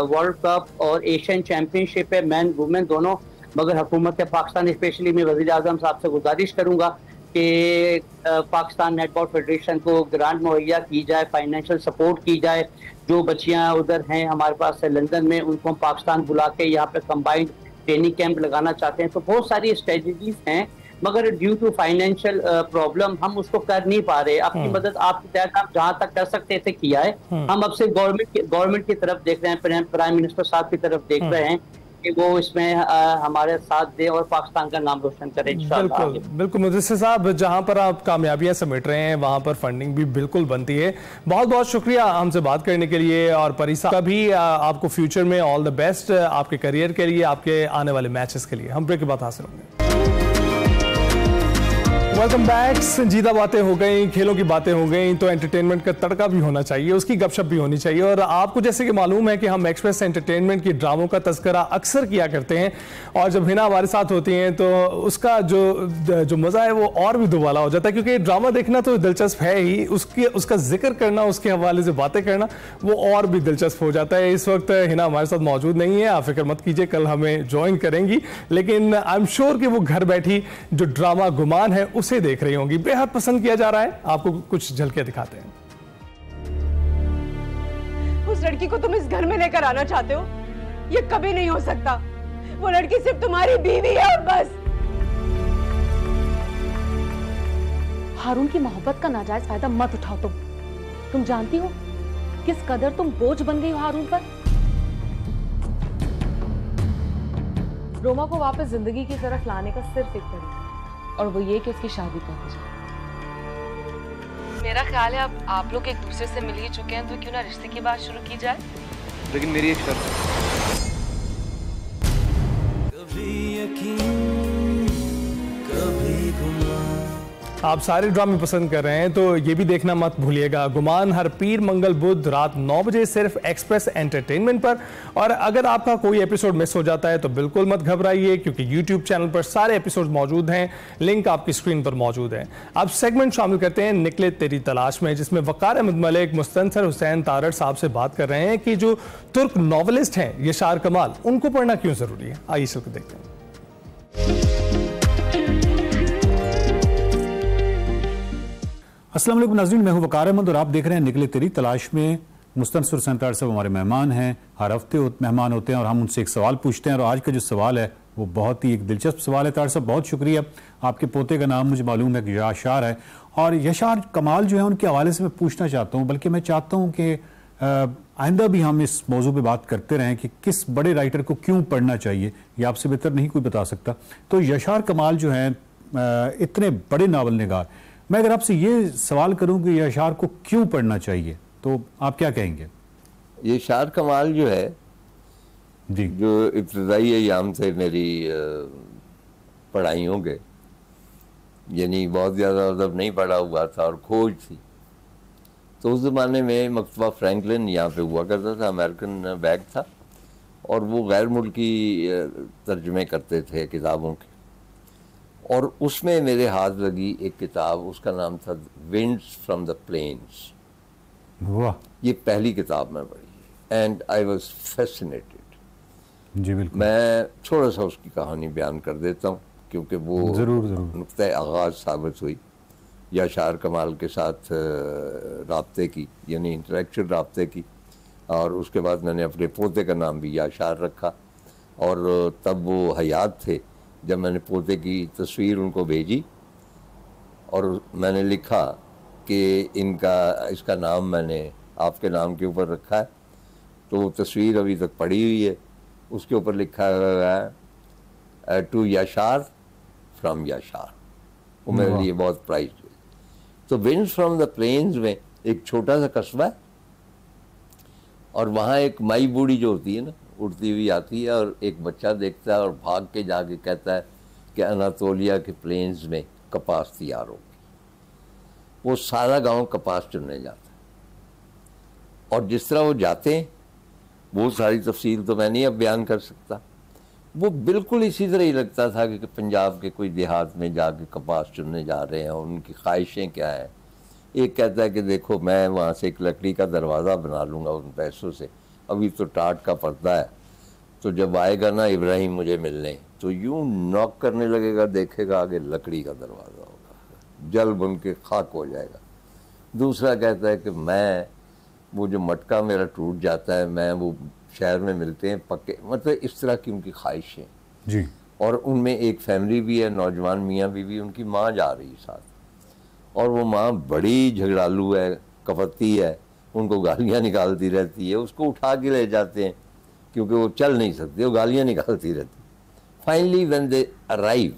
वर्ल्ड कप और एशियन चैंपियनशिप है, मैन वुमेन दोनों। मगर हुकूमत पाकिस्तान, स्पेशली मैं वज़ीर आज़म साहब से गुजारिश करूँगा कि पाकिस्तान नेटबॉल फेडरेशन को ग्रांट मुहैया की जाए, फाइनेंशियल सपोर्ट की जाए। जो बच्चियाँ उधर हैं हमारे पास लंदन में, उनको पाकिस्तान बुला के यहाँ पे कंबाइंड ट्रेनिंग कैंप लगाना चाहते हैं। तो बहुत सारी स्ट्रेटजीज हैं, मगर ड्यू टू फाइनेंशियल प्रॉब्लम हम उसको कर नहीं पा रहे। आपकी मदद आपके तहत आप जहाँ तक कर सकते थे किया है। हम अब से गवर्नमेंट की तरफ देख रहे हैं, प्राइम मिनिस्टर साहब की तरफ देख रहे हैं कि वो इसमें हमारे साथ दे और पाकिस्तान का नाम रोशन करें इंशाअल्लाह। बिल्कुल मुदस्सिर साहब, जहां पर आप कामयाबियां समेट रहे हैं वहां पर फंडिंग भी बिल्कुल बनती है। बहुत बहुत शुक्रिया हमसे बात करने के लिए, और परिसा का भी आपको फ्यूचर में ऑल द बेस्ट आपके करियर के लिए, आपके आने वाले मैचेस के लिए। हम ब्रेक के बाद हासिल होंगे। Welcome back. संजीदा बातें हो गई, खेलों की बातें हो गई, तो एंटरटेनमेंट का तड़का भी होना चाहिए, उसकी गपशप भी होनी चाहिए। और आपको जैसे कि मालूम है कि हम एक्सप्रेस एंटरटेनमेंट की ड्रामों का तस्करा अक्सर किया करते हैं, और जब हिना हमारे साथ होती हैं तो उसका जो मज़ा है वो और भी दुबाला हो जाता है, क्योंकि ड्रामा देखना तो दिलचस्प है ही, उसका जिक्र करना, उसके हवाले से बातें करना वो और भी दिलचस्प हो जाता है। इस वक्त हिना हमारे साथ मौजूद नहीं है, आप फिक्र मत कीजिए, कल हमें ज्वाइन करेंगी, लेकिन आई एम श्योर कि वो घर बैठी जो ड्रामा गुमान है उसे देख रही होंगी। बेहद पसंद किया जा रहा है, आपको कुछ झलकियां दिखाते हैं। उस लड़की को तुम इस घर में लेकर आना चाहते हो, ये कभी नहीं हो सकता। वो लड़की सिर्फ तुम्हारी बीवी है और बस। हारून की मोहब्बत का नाजायज फायदा मत उठाओ। तुम जानती हो किस कदर तुम बोझ बन गई हो हारून पर। रोमा को वापस जिंदगी की तरफ लाने का सिर्फ एक तरीका, और वो ये कि उसकी शादी कर दी जाए। मेरा ख्याल है अब आप लोग एक दूसरे से मिल ही चुके हैं, तो क्यों ना रिश्ते की बात शुरू की जाए। लेकिन मेरी एक शर्त है। कभी यकीन कभी गुमान। आप सारे ड्रामे पसंद कर रहे हैं तो ये भी देखना मत भूलिएगा। गुमान हर पीर मंगल बुध रात 9 बजे सिर्फ एक्सप्रेस एंटरटेनमेंट पर। और अगर आपका कोई एपिसोड मिस हो जाता है तो बिल्कुल मत घबराइए, क्योंकि YouTube चैनल पर सारे एपिसोड मौजूद हैं, लिंक आपकी स्क्रीन पर मौजूद है। अब सेगमेंट शामिल करते हैं निकले तेरी तलाश में, जिसमें वकार अहमद मलिक मुस्तनसर हुसैन तारड़ साहब से बात कर रहे हैं कि जो तुर्क नॉवलिस्ट हैं यशार कमाल, उनको पढ़ना क्यों जरूरी है। आइए इसको देखते हैं। अस्सलाम वालेकुम नाज़रीन, मैं हूं वकार अहमद और आप देख रहे हैं निकले तेरी तलाश में। मुस्तनसर हुसैन तारड़ साहब हमारे मेहमान हैं, हर हफ्ते मेहमान होते हैं और हम उनसे एक सवाल पूछते हैं। और आज का जो सवाल है वो बहुत ही एक दिलचस्प सवाल है। तारड़ साहब बहुत शुक्रिया। आपके पोते का नाम मुझे मालूम है कि यशार है, और यशार कमाल जो है उनके हवाले से मैं पूछना चाहता हूँ, बल्कि मैं चाहता हूँ कि आइंदा भी हम इस मौजू पे बात करते रहें कि किस बड़े राइटर को क्यों पढ़ना चाहिए, ये आपसे बेहतर नहीं कोई बता सकता। तो यशार कमाल जो है इतने बड़े नावल निगार, मैं अगर आपसे ये सवाल करूं कि यशार को क्यों पढ़ना चाहिए तो आप क्या कहेंगे? यशार कमाल जो है जी, जो इब्तदाई अयाम से मेरी पढ़ाइयों के, यानी बहुत ज़्यादा मतलब नहीं पढ़ा हुआ था और खोज थी, तो उस ज़माने में मकतबा फ्रैंकलिन यहाँ पे हुआ करता था, अमेरिकन बैग था, और वो गैर मुल्की तर्जुमे करते थे किताबों के। और उसमें मेरे हाथ लगी एक किताब, उसका नाम था विंड्स फ्रॉम द प्लेन्स। वाह, ये पहली किताब मैं पढ़ी एंड आई वाज फैसिनेटेड। जी बिल्कुल। मैं थोड़ा सा उसकी कहानी बयान कर देता हूँ, क्योंकि वो ज़रूर नुक्ते आगाज़ साबित हुई यशार कमाल के साथ राब्ते की, यानी इंटलेक्चुअल राब्ते की। और उसके बाद मैंने अपने पोते का नाम भी यशार रखा, और तब वो हयात थे जब मैंने पोते की तस्वीर उनको भेजी और मैंने लिखा कि इसका नाम मैंने आपके नाम के ऊपर रखा है। तो वो तस्वीर अभी तक पड़ी हुई है, उसके ऊपर लिखा हुआ है टू यशार फ्रॉम यशार। वो मेरे लिए बहुत प्राइज हुई। तो विंड्स फ्रॉम द प्लेन्स में एक छोटा सा कस्बा है, और वहाँ एक माई बूढ़ी जो होती है ना, उड़ती हुई आती है और एक बच्चा देखता है और भाग के जाके कहता है कि अनातोलिया के प्लेन्स में कपास तैयार होगी। वो सारा गांव कपास चुनने जाता है, और जिस तरह वो जाते हैं वो सारी तफसील तो मैं नहीं अब बयान कर सकता। वो बिल्कुल इसी तरह ही लगता था कि पंजाब के कोई देहात में जाके कपास चुनने जा रहे हैं और उनकी ख्वाहिशें क्या हैं। एक कहता है कि देखो मैं वहाँ से एक लकड़ी का दरवाज़ा बना लूँगा उन पैसों से, अभी तो टाट का पर्दा है, तो जब आएगा ना इब्राहिम मुझे मिलने तो यूं नॉक करने लगेगा, देखेगा आगे लकड़ी का दरवाज़ा होगा, जल बन के खाक हो जाएगा। दूसरा कहता है कि मैं वो जो मटका मेरा टूट जाता है, मैं वो शहर में मिलते हैं पक्के, मतलब इस तरह की उनकी ख्वाहिशें जी। और उनमें एक फैमिली भी है, नौजवान मियाँ बीवी, उनकी माँ जा रही साथ, और वो माँ बड़ी झगड़ालू है, कपत्ती है, उनको गालियाँ निकालती रहती है, उसको उठा के ले जाते हैं क्योंकि वो चल नहीं सकती, वो गालियाँ निकालती रहती। Finally when they arrive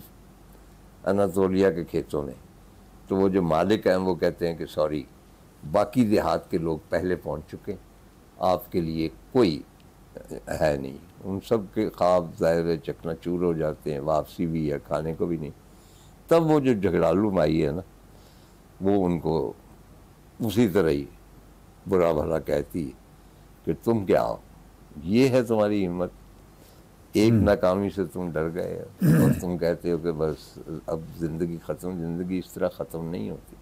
Anatolia के खेतों में, तो वो जो मालिक हैं वो कहते हैं कि सॉरी, बाकी देहात के लोग पहले पहुंच चुके, आपके लिए कोई है नहीं। उन सब के ख्वाब ज़ाहिर चकनाचूर हो जाते हैं, वापसी भी है, खाने को भी नहीं। तब वो जो झगड़ालू माई है ना, वो उनको उसी तरह ही बुरा भला कहती है कि तुम क्या हो, ये है तुम्हारी हिम्मत, एक नाकामी से तुम डर गए और तुम कहते हो कि बस अब ज़िंदगी ख़त्म। ज़िंदगी इस तरह ख़त्म नहीं होती।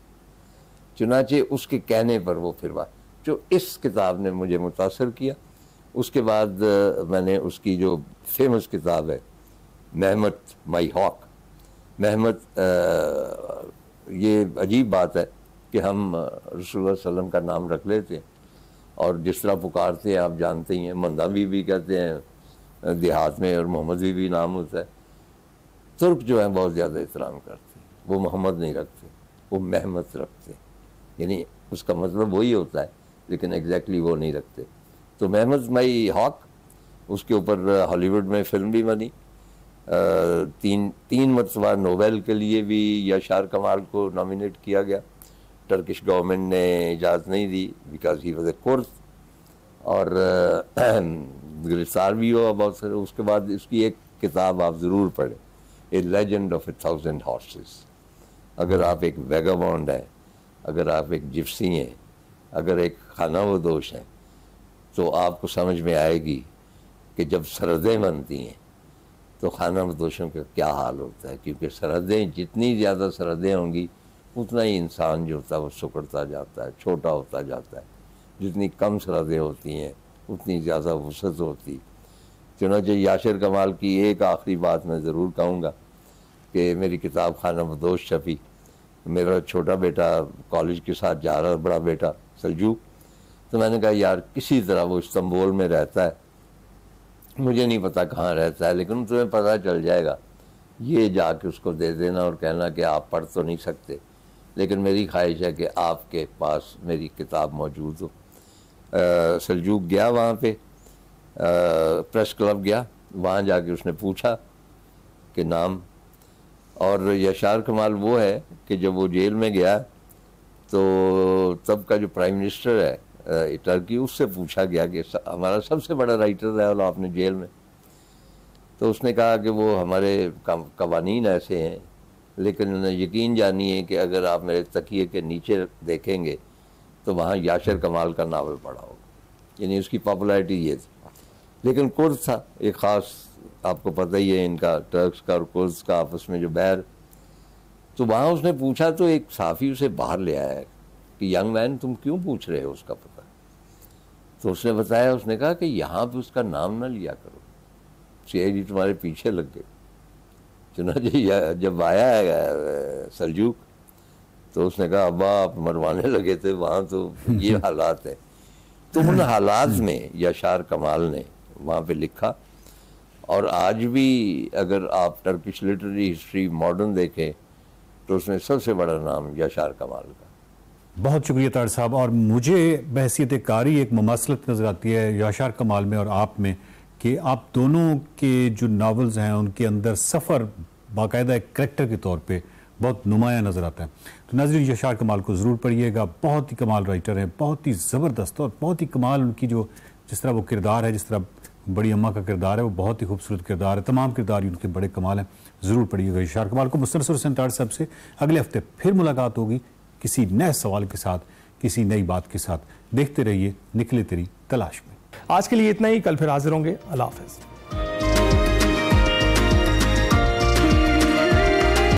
चुनाचे उसके कहने पर वो फिर बात, जो इस किताब ने मुझे मुतासर किया। उसके बाद मैंने उसकी जो फेमस किताब है महमत माई हॉक, महमत, ये अजीब बात है कि हम रसूलुल्लाह सल्लल्लाहु अलैहि वसल्लम का नाम रख लेते हैं और जिस तरह पुकारते हैं आप जानते ही हैं, मंदा भी कहते हैं देहात में और मोहम्मद भी नाम होता है। तुर्क जो है बहुत ज़्यादा एहतराम करते हैं, वो मोहम्मद नहीं रखते, वो महमत रखते हैं, यानी उसका मतलब वही होता है लेकिन एग्जैक्टली वो नहीं रखते। तो महमद माई हॉक, उसके ऊपर हॉलीवुड में फिल्म भी बनी, तीन मरतबा नोबेल के लिए भी याशार कमाल को नॉमिनेट किया गया। टर्किश गवर्नमेंट ने इजाज़त नहीं दी because he was a Kurd, और गिरफ्तार भी हुआ बहुत सारे। उसके बाद इसकी एक किताब आप ज़रूर पढ़ें, ए लेजेंड ऑफ 1000 हॉर्सेस। अगर आप एक वैगाबॉन्ड हैं, अगर आप एक जिप्सी हैं, अगर एक खानाबदोश हैं, तो आपको समझ में आएगी कि जब सरहदें बनती हैं तो खानाबदोशों का क्या हाल होता है। क्योंकि सरहदें, जितनी ज़्यादा सरहदें होंगी उतना ही इंसान जो होता है वो सुकड़ता जाता है, छोटा होता जाता है। जितनी कम सरहदें होती हैं उतनी ज़्यादा वसअत होती। चुनांचे याशिर कमाल की एक आखिरी बात मैं ज़रूर कहूँगा कि मेरी किताब खानाबदोश छपी, मेरा छोटा बेटा कॉलेज के साथ जा रहा है, बड़ा बेटा सलजूक, तो मैंने कहा यार किसी तरह, वो इस्तांबुल में रहता है, मुझे नहीं पता कहाँ रहता है लेकिन तुम्हें पता चल जाएगा, ये जाके उसको दे देना और कहना कि आप पढ़ तो नहीं सकते लेकिन मेरी ख्वाहिश है कि आपके पास मेरी किताब मौजूद हो। सलजूक गया वहाँ पे, प्रेस क्लब गया, वहाँ जाके उसने पूछा कि नाम, और याशार कमाल वो है कि जब वो जेल में गया तो तब का जो प्राइम मिनिस्टर है टर्की, उससे पूछा गया कि हमारा सबसे बड़ा राइटर रहा हो आपने जेल में, तो उसने कहा कि वो हमारे कवानीन ऐसे हैं लेकिन यकीन जानिए कि अगर आप मेरे तकिए के नीचे देखेंगे तो वहाँ याशिर कमाल का नावल पढ़ा होगा, यानी उसकी पॉपुलैरिटी ये थी। लेकिन कुर्द था एक ख़ास, आपको पता ही है इनका, टर्क्स का और कुर्द का आपस में जो बैर, तो वहाँ उसने पूछा तो एक साफ़ी उसे बाहर ले आया कि यंग मैन तुम क्यों पूछ रहे हो उसका पता। तो उसने बताया, उसने कहा कि यहाँ पे उसका नाम ना लिया करो, शेर जी तुम्हारे पीछे लग गए। चुनांचे जब आया है सलजूक तो उसने कहा अब्बा आप मरवाने लगे थे वहाँ, तो ये हालात है। तो उन हालात में याशार कमाल ने वहाँ पे लिखा, और आज भी अगर आप टर्किश लिटरेरी हिस्ट्री मॉडर्न देखें तो उसमें सबसे बड़ा नाम याशार कमाल का। बहुत शुक्रिया तार साहब। और मुझे बहसीत कारी एक मुमासलत नज़र आती है याशार कमाल में और आप में कि आप दोनों के जो नावल्स हैं उनके अंदर सफ़र बाकायदा एक करैक्टर के तौर पे बहुत नुमाया नज़र आता है। तो नाज़रीन याशार कमाल को ज़रूर पढ़िएगा, बहुत ही कमाल राइटर हैं, बहुत ही ज़बरदस्त और बहुत ही कमाल उनकी जो जिस तरह वो किरदार है, जिस तरह बड़ी अम्मा का किरदार है वो बहुत ही खूबसूरत किरदार है, तमाम किरदार ही उनके बड़े कमाल हैं। ज़रूर पढ़िएगा याशार कमाल को। मुस्तनसर सेंटार साहब से अगले हफ्ते फिर मुलाकात होगी किसी नए सवाल के साथ, किसी नई बात के साथ। देखते रहिए निकले तेरी तलाश में। आज के लिए इतना ही, कल फिर हाजिर होंगे। अल्लाह हाफ़िज़।